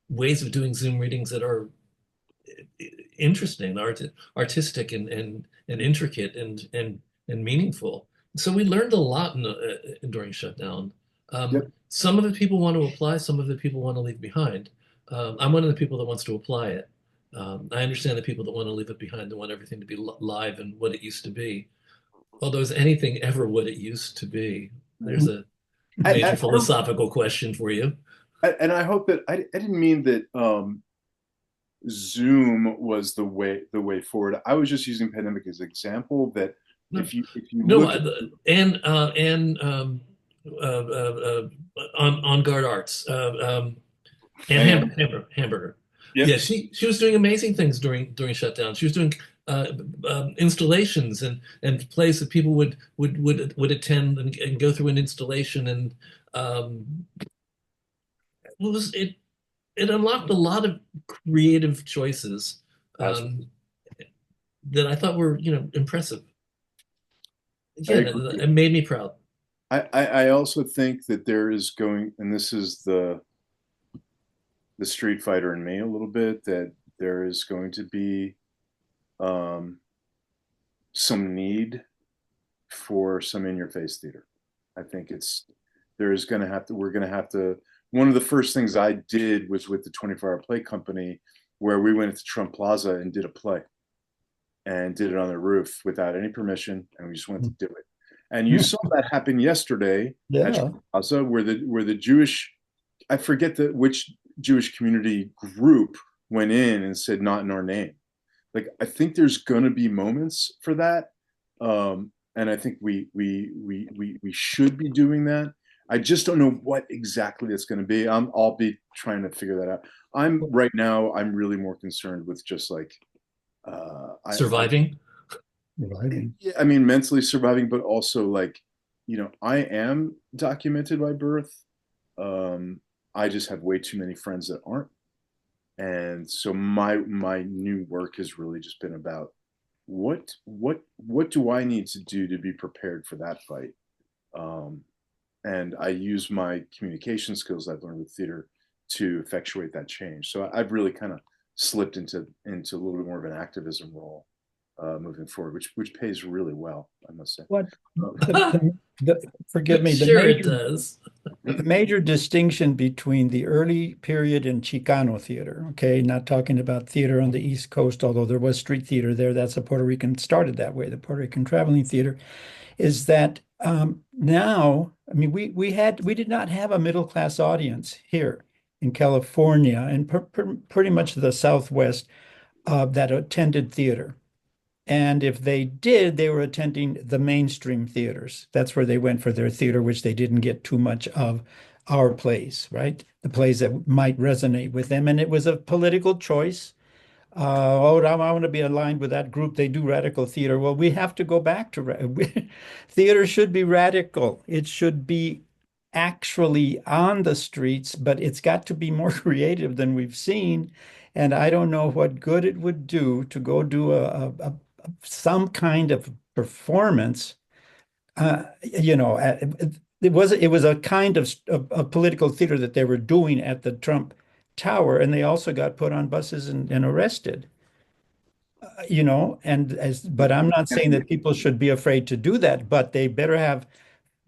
ways of doing Zoom readings that are interesting, artistic, and intricate and meaningful. So we learned a lot during shutdown. Yep. Some of the people want to apply, some of the people want to leave behind. I'm one of the people that wants to apply it. I understand the people that want to leave it behind and want everything to be live and what it used to be. Although is anything ever what it used to be? There's a major philosophical question for you. And I hope that I didn't mean that Zoom was the way forward. I was just using pandemic as an example that No, if you no, look at on guard arts and and hamburger. yep. Yeah, she was doing amazing things during shutdown. She was doing uh, installations and plays that people would attend and go through an installation and it was it unlocked a lot of creative choices Absolutely. that I thought were, impressive. I Again, agree. it made me proud. I also think that there is going, and this is the street fighter in me a little bit, that there is going to be um, some need for some in your face theater. I think there is going to have to, we're going to have to, one of the first things I did was with the 24-hour play company, where we went to Trump Plaza and did a play and did it on the roof without any permission. And we just went to do it. And you saw that happen yesterday at Yeah. Trump Plaza, where the Jewish, I forget which Jewish community group went in and said, not in our name. Like, I think there's going to be moments for that. And I think we should be doing that. I just don't know what exactly it's going to be. I'll be trying to figure that out. Right now, I'm really more concerned with just like, Surviving. yeah, I mean, mentally surviving, but also like, I am documented by birth. I just have way too many friends that aren't. And so my new work has really just been about what do I need to do to be prepared for that fight? And I use my communication skills I've learned with theater to effectuate that change. So I've really kind of slipped into a little bit more of an activism role moving forward, which pays really well, I must say. What Sure forgive me, it does. the major distinction between the early period in Chicano theater, okay, not talking about theater on the East Coast, although there was street theater there, that's the Puerto Rican started that way, the Puerto Rican traveling theater, is that now, I mean, we did not have a middle class audience here in California and pretty much the Southwest that attended theater. And if they did, they were attending the mainstream theaters. That's where they went for their theater, which they didn't get too much of our plays, right? The plays that might resonate with them. And it was a political choice. Oh, I want to be aligned with that group. They do radical theater. Well, we have to go back to theater should be radical. It should be actually on the streets, but it's got to be more creative than we've seen. And I don't know what good it would do to go do some kind of performance. It was a kind of political theater that they were doing at the Trump Tower, and they also got put on buses and arrested. But I'm not saying that people should be afraid to do that, but they better have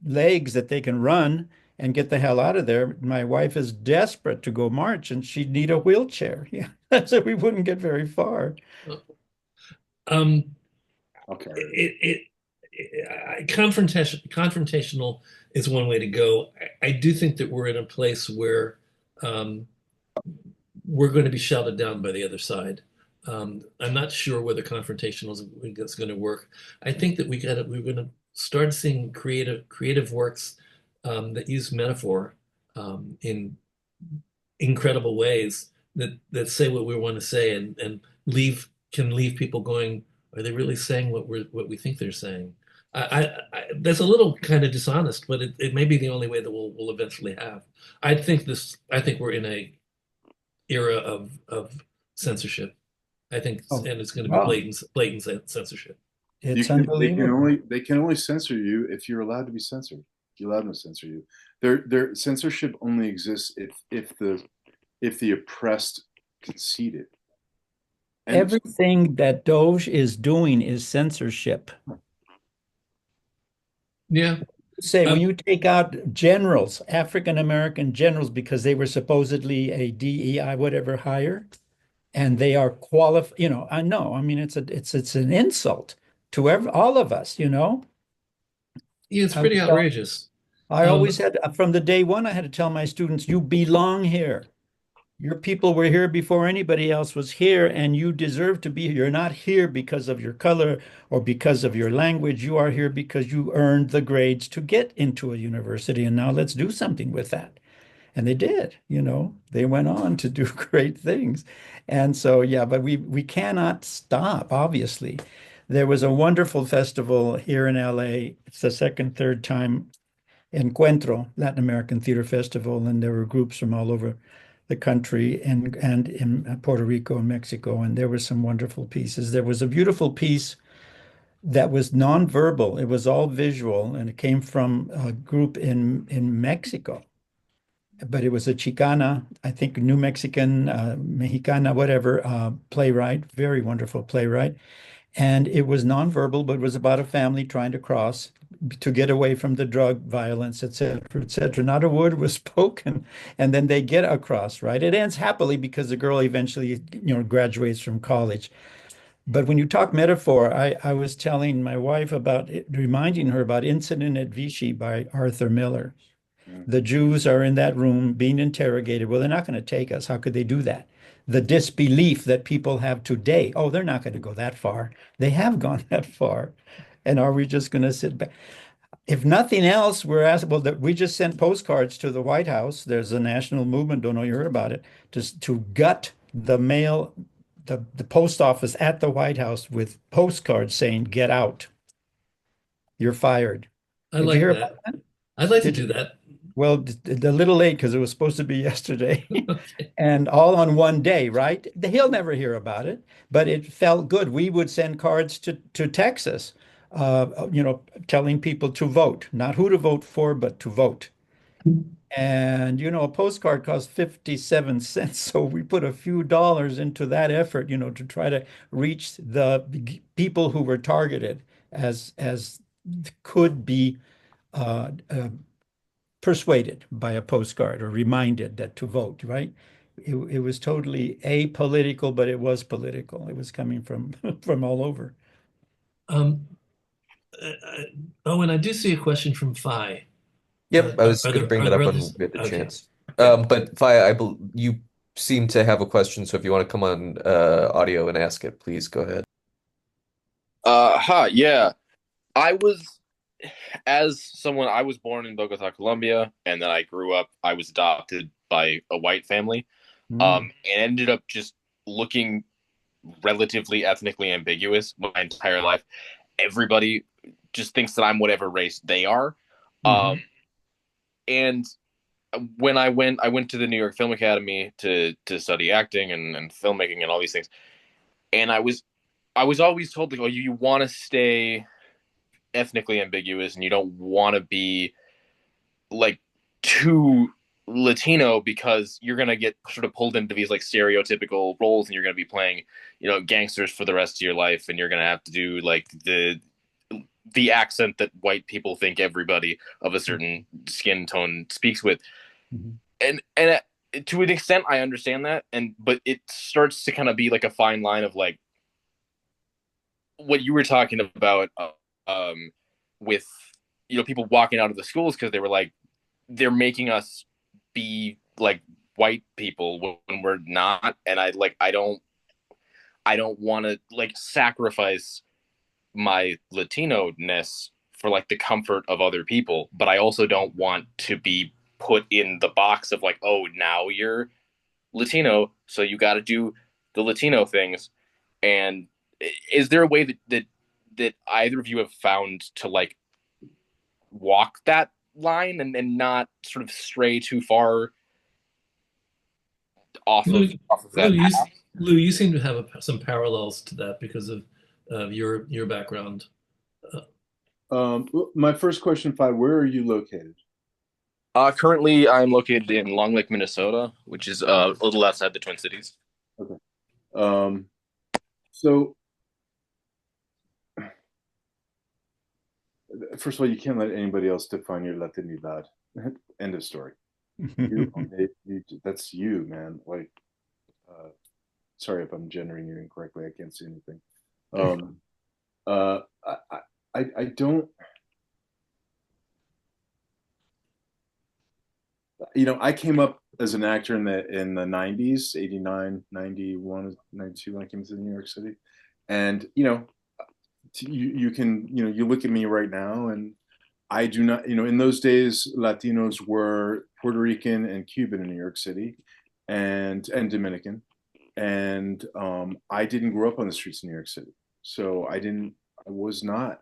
legs that they can run and get the hell out of there. My wife is desperate to go march, and she'd need a wheelchair. Yeah, so we wouldn't get very far. Um, Okay. Confrontational is one way to go. I do think that we're in a place where we're going to be shouted down by the other side. I'm not sure whether confrontational is going to work. I think that we're going to start seeing creative works that use metaphor in incredible ways that say what we want to say and can leave people going, are they really saying what we think they're saying? That's a little kind of dishonest, but it may be the only way that we'll eventually have. I think we're in a era of censorship. I think, Oh, and it's going to be wow. blatant censorship. It's They can unbelievable. only censor you if you're allowed to be censored. You're allowed to censor you. Their censorship only exists if the oppressed concede it. And Everything that Doge is doing is censorship. Yeah. Say when you take out generals, African American generals, because they were supposedly a DEI whatever hire, and they are qualified. I know. I mean, it's an insult to all of us. Yeah, it's I pretty would tell, outrageous. I Um, always had from the day one. I had to tell my students, "You belong here. Your people were here before anybody else was here, and you deserve to be here. You're not here because of your color or because of your language. You are here because you earned the grades to get into a university, and now let's do something with that." And they did, they went on to do great things. And so, yeah, but we cannot stop, obviously. There was a wonderful festival here in LA. It's the second, third time Encuentro, Latin American Theater Festival, and there were groups from all over the country and in Puerto Rico and Mexico, and there were some wonderful pieces. There was a beautiful piece that was nonverbal. It was all visual, and it came from a group in Mexico. But it was a Chicana, I think New Mexican, Mexicana, whatever, playwright, very wonderful playwright. And it was nonverbal, but it was about a family trying to cross to get away from the drug violence, et cetera, et cetera. Not a word was spoken. And then they get across, right? It ends happily because the girl eventually, graduates from college. But when you talk metaphor, I was telling my wife about it, reminding her about Incident at Vichy by Arthur Miller. The Jews are in that room being interrogated. Well, they're not going to take us. How could they do that? The disbelief that people have today. Oh, they're not going to go that far. They have gone that far. And are we just going to sit back? If nothing else, we're asked, well, we just sent postcards to the White House. There's a national movement, don't know you heard about it, to gut the mail, the post office at the White House with postcards saying, get out. You're fired. I Did you like hear about that. that? I'd like to Did do you? that. Well, a little late because it was supposed to be yesterday Okay. and all on one day, right? He'll never hear about it, but it felt good. We would send cards to Texas, telling people to vote, not who to vote for, but to vote. And, a postcard costs 57 cents. So we put a few dollars into that effort, to try to reach the people who were targeted as could be uh, persuaded by a postcard or reminded that to vote, right? It was totally apolitical, but it was political. It was coming from from all over. Um, oh, and I do see a question from Phi. Yep, I was Are going to there bring are that there up when others? we had the Okay, chance. great. But Faya, you seem to have a question, so if you want to come on audio and ask it, please go ahead. Yeah. I was, as someone, I was born in Bogota, Colombia, and then I grew up, I was adopted by a white family, Mm. and ended up just looking relatively ethnically ambiguous my entire life. Everybody just thinks that I'm whatever race they are. Mhm. And when I went to the New York Film Academy to study acting and filmmaking and all these things. And I was always told like, oh, you want to stay ethnically ambiguous and you don't want to be like too Latino because you're gonna get sort of pulled into these like stereotypical roles and you're gonna be playing, gangsters for the rest of your life and you're gonna have to do like the accent that white people think everybody of a certain skin tone speaks with. Mhm. And to an extent I understand that, and but it starts to kind of be like a fine line of like what you were talking about um, with people walking out of the schools because they were like they're making us be like white people when we're not, and I don't want to like sacrifice my Latino ness for like the comfort of other people, but I also don't want to be put in the box of like, oh, now you're Latino, so you got to do the Latino things. And is there a way that either of you have found to like walk that line and not sort of stray too far Lou, off of Lou, that you, path? Lou, you seem to have some parallels to that because of your background. Uh, My first question, Fi, where are you located? Currently, I'm located in Long Lake, Minnesota, which is a little outside the Twin Cities. Okay. Um, so first of all, you can't let anybody else define your Latinidad. End of story. That's you, man. Like, sorry if I'm gendering you incorrectly. I can't see anything. Um, uh, I don't. I came up as an actor in the 90s, 89, 91, 92 when I came to New York City. And you can, you look at me right now and I do not, in those days, Latinos were Puerto Rican and Cuban in New York City, and Dominican, and I didn't grow up on the streets of New York City, so I was not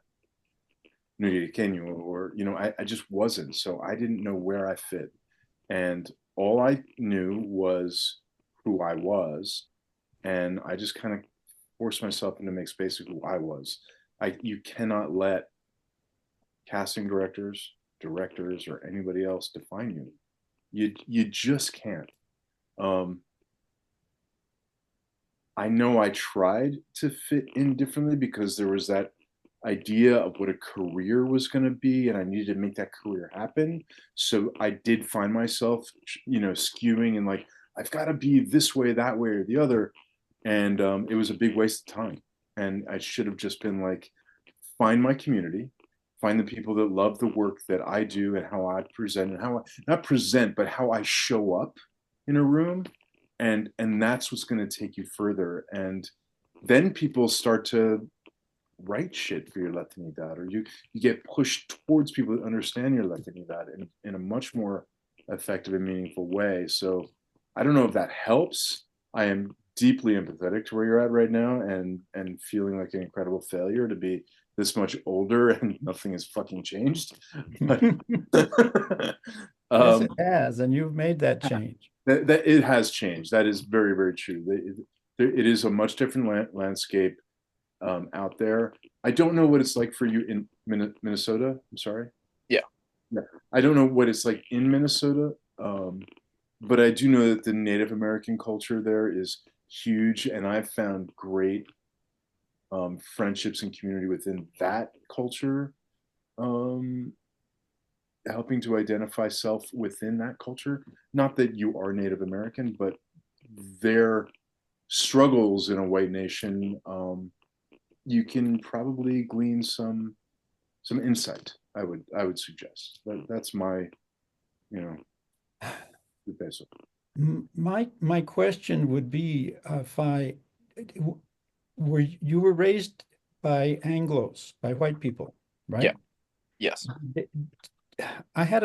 Nuyoriqueño, or I just wasn't, so I didn't know where I fit, and all I knew was who I was, and I just kind of forced myself into make space of who I was. You cannot let casting directors, or anybody else define you. You just can't. I know I tried to fit in differently because there was that idea of what a career was going to be, and I needed to make that career happen. So I did find myself, skewing and like, I've got to be this way, that way, or the other. And it was a big waste of time. And I should have just been like, find my community, find the people that love the work that I do and how I present, and how I not present, but how I show up in a room. And that's what's going to take you further. And then people start to write shit for your Latinidad, or you get pushed towards people that understand your Latinidad in a much more effective and meaningful way. So I don't know if that helps. I am deeply empathetic to where you're at right now, and feeling like an incredible failure to be this much older and nothing has fucking changed. But Yes, it has, and you've made that change. That it has changed. That is very, very true. It is a much different landscape out there. I don't know what it's like for you in Minnesota. I'm sorry. Yeah. I don't know what it's like in Minnesota, but I do know that the Native American culture there is huge, and I've found great friendships and community within that culture, helping to identify self within that culture. Not that you are Native American, but their struggles in a white nation, you can probably glean some insight. I would suggest that's my, My question would be, you were raised by Anglos, by white people, right? Yeah. Yes. I had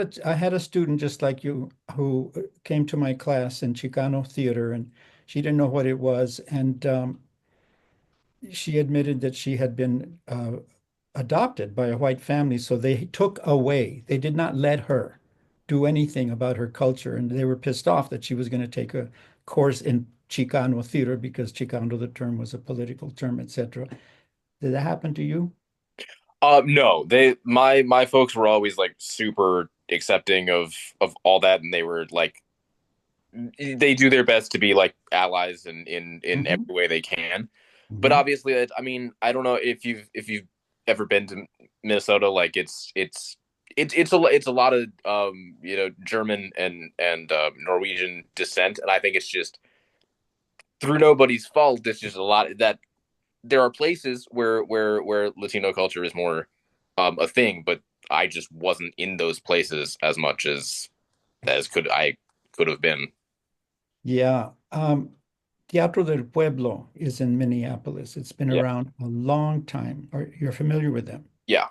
a student just like you who came to my class in Chicano theater, and she didn't know what it was, and she admitted that she had been adopted by a white family, so they took away. They did not let her do anything about her culture, and they were pissed off that she was going to take a course in Chicano theater because Chicano, the term, was a political term, etc. Did that happen to you? No, my folks were always like super accepting of all that, and they were like, they do their best to be like allies in every way they can. But obviously, I mean, I don't know if you've ever been to Minnesota. Like it's a lot of German and Norwegian descent, and I think it's just through nobody's fault. It's just a lot that there are places where Latino culture is more a thing, but I just wasn't in those places as much as could have been. Yeah. Teatro del Pueblo is in Minneapolis. It's been Yeah. around a long time. You're familiar with them? Yeah.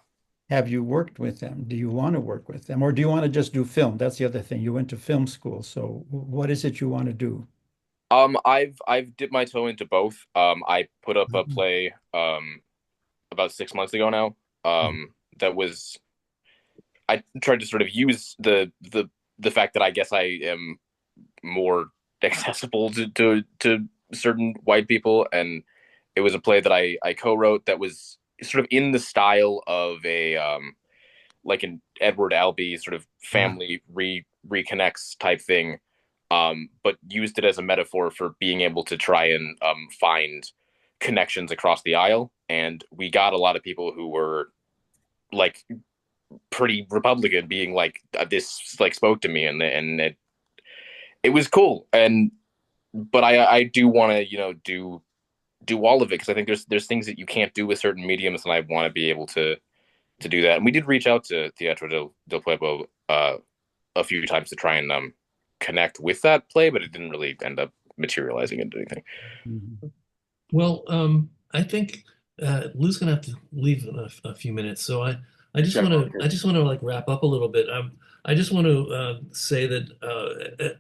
Have you worked with them? Do you want to work with them? Or do you want to just do film? That's the other thing. You went to film school. So what is it you want to do? I've dipped my toe into both. I put up a play about 6 months ago now. That was, I tried to sort of use the fact that I guess I am more accessible to certain white people, and it was a play that I co-wrote that was sort of in the style of a like an Edward Albee sort of family reconnects type thing, but used it as a metaphor for being able to try and find connections across the aisle. And we got a lot of people who were like pretty Republican, being like, this like spoke to me, and it was cool. But I do want to do all of it, because I think there's things that you can't do with certain mediums, and I want to be able to do that. And we did reach out to Teatro del Pueblo a few times to try and connect with that play, but it didn't really end up materializing into anything. Well, I think Lou's gonna have to leave in a few minutes, so I just Check. want to like wrap up a little bit. I just want to say that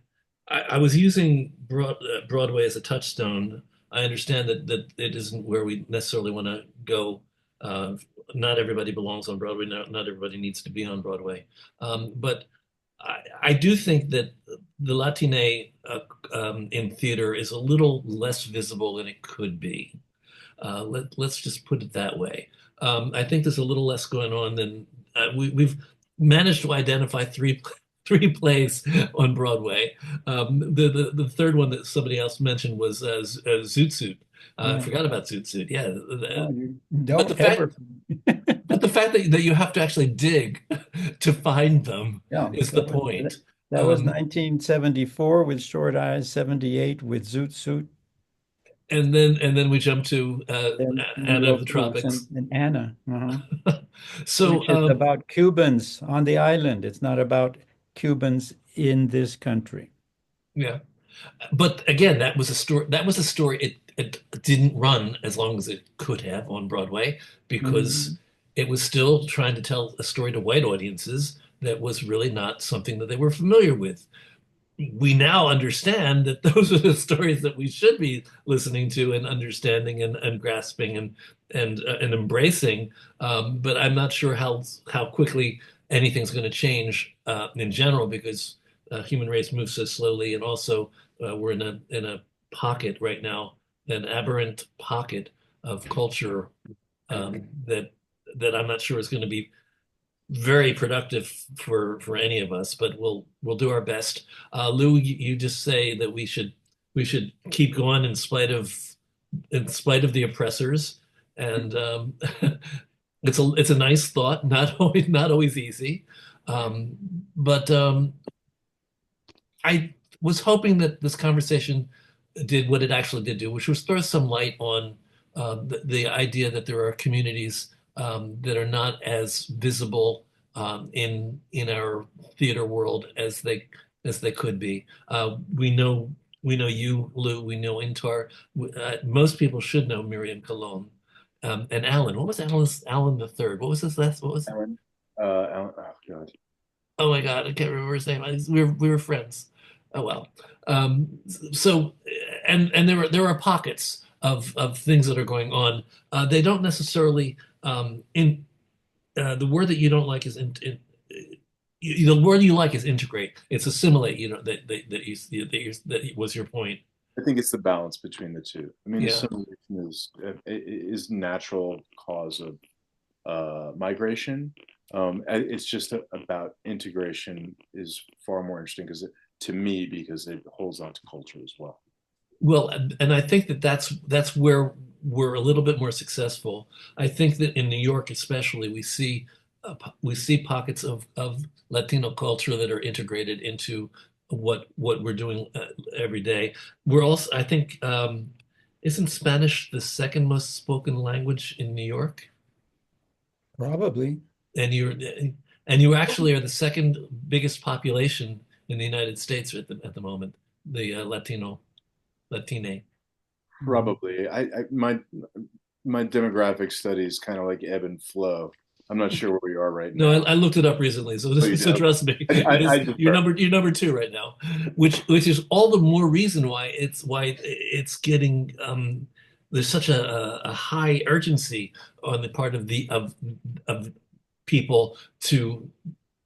I was using Broadway as a touchstone. I understand that it isn't where we necessarily want to go. Uh, Not everybody belongs on Broadway. Not everybody needs to be on Broadway. But I do think that the Latine in theater is a little less visible than it could be. Let's just put it that way. I think there's a little less going on than we've managed to identify three plays on Broadway. The third one that somebody else mentioned was Zoot Suit. I Yeah. forgot about Zoot Suit. Yeah, Oh, you but the don't fact ever. but the fact that you have to actually dig to find them Yeah, is the point. that was 1974 with Short Eyes, 78 with Zoot Suit, And then we jump to then we Anna go of the Cruz Tropics. and Anna, So which is about Cubans on the island. It's not about Cubans in this country. yeah. But again, that was a story. That was a story. It didn't run as long as it could have on Broadway because Mhm. it was still trying to tell a story to white audiences that was really not something that they were familiar with. We now understand that those are the stories that we should be listening to and understanding and grasping and embracing. But I'm not sure how quickly anything's going to change in general because human race moves so slowly, and also we're in a pocket right now, an aberrant pocket of culture that I'm not sure is going to be very productive for any of us, but we'll do our best. Lou, you just say that we should keep going in spite of the oppressors, and it's a nice thought, not always easy, um, but I was hoping that this conversation did what it actually did do, which was throw some light on the idea that there are communities that are not as visible in our theater world as they could be. We know you, Lou. We know Intar. Most people should know Miriam Colon and Alan. What was Alan the third? What was his last? What was? Aaron, Aaron, oh God. Oh my God, I can't remember his name. We were friends. Oh well. So and there are pockets of things that are going on. They don't necessarily in the word that you don't like is the word you like is integrate. It's assimilate. You know that was your point. I think it's the balance between the two. I mean, Yeah. assimilation is natural cause of migration. It's just about integration is far more interesting to me because it holds on to culture as well. Well, and I think that that's where we're a little bit more successful. I think that in New York, especially, we see pockets of Latino culture that are integrated into what we're doing every day. We're also, I think, isn't Spanish the second most spoken language in New York? Probably. And you actually are the second biggest population in the United States at the moment, the Latine. Probably. My demographic studies kind of like ebb and flow. I'm not sure where we are right No, now. I looked it up recently, so Oh, you so did? trust me. I just You're number two right now, which is all the more reason why it's getting there's such a high urgency on the part of of people to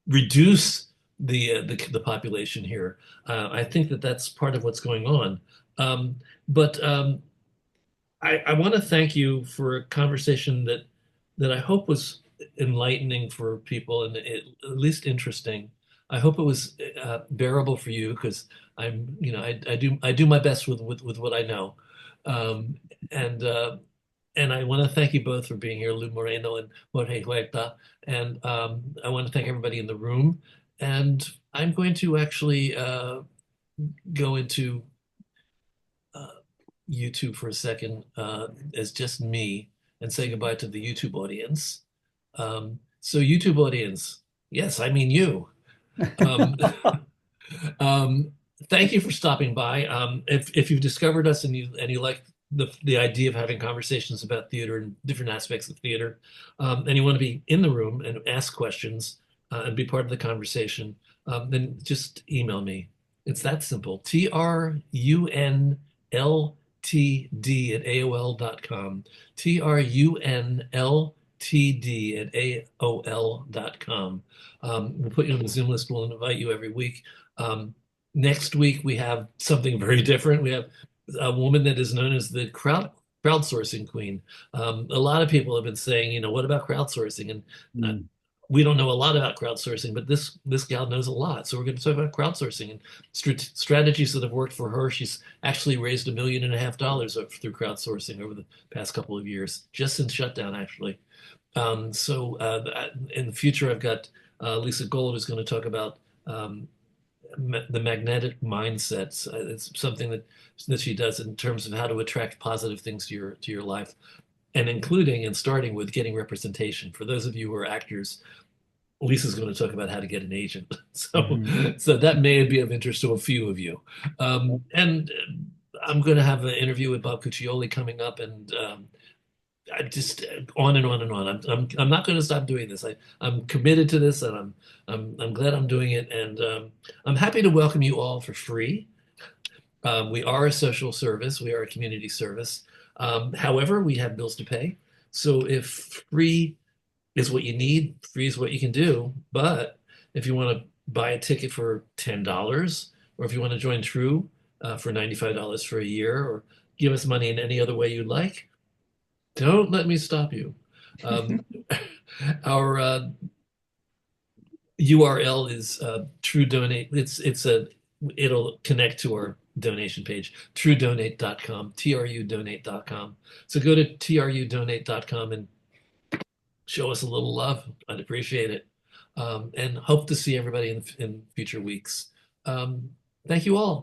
reduce the population here. I think that that's part of what's going on. But I want to thank you for a conversation that I hope was enlightening for people and at least interesting. I hope it was bearable for you because I do my best with what I know, um, and uh, and I want to thank you both for being here, Lou Moreno and Jorge Huerta, and I want to thank everybody in the room. And I'm going to actually go into uh, YouTube for a second as just me and say goodbye to the YouTube audience. So YouTube audience, yes, I mean you. Um, thank you for stopping by. If you've discovered us and you like the idea of having conversations about theater and different aspects of theater, and you want to be in the room and ask questions and be part of the conversation, then just email me. It's that simple. TRUNLTD@AOL.com. TRUNLTD@AOL.com. We'll put you on the Zoom list. We'll invite you every week. Next week, we have something very different. We have a woman that is known as the crowdsourcing queen. A lot of people have been saying, what about crowdsourcing? And we don't know a lot about crowdsourcing, but this gal knows a lot. So we're going to talk about crowdsourcing and strategies that have worked for her. She's actually raised $1.5 million through crowdsourcing over the past couple of years, just since shutdown, actually. So in the future, I've got Lisa Gold, who's going to talk about the magnetic mindsets. It's something that she does in terms of how to attract positive things to your life, and including and starting with getting representation. For those of you who are actors, Lisa's going to talk about how to get an agent. So that may be of interest to a few of you. And I'm going to have an interview with Bob Cuccioli coming up, and I just on and on and on. I'm not going to stop doing this. I'm committed to this, and I'm glad I'm doing it. And I'm happy to welcome you all for free. We are a social service. We are a community service. However, we have bills to pay. So if free is what you need, free is what you can do. But if you want to buy a ticket for $10, or if you want to join TRU for $95 for a year, or give us money in any other way you'd like, don't let me stop you. Our URL is TRU Donate. It'll connect to our donation page, trudonate.com, trudonate.com. So go to trudonate.com and show us a little love. I'd appreciate it. And hope to see everybody in future weeks. Thank you all.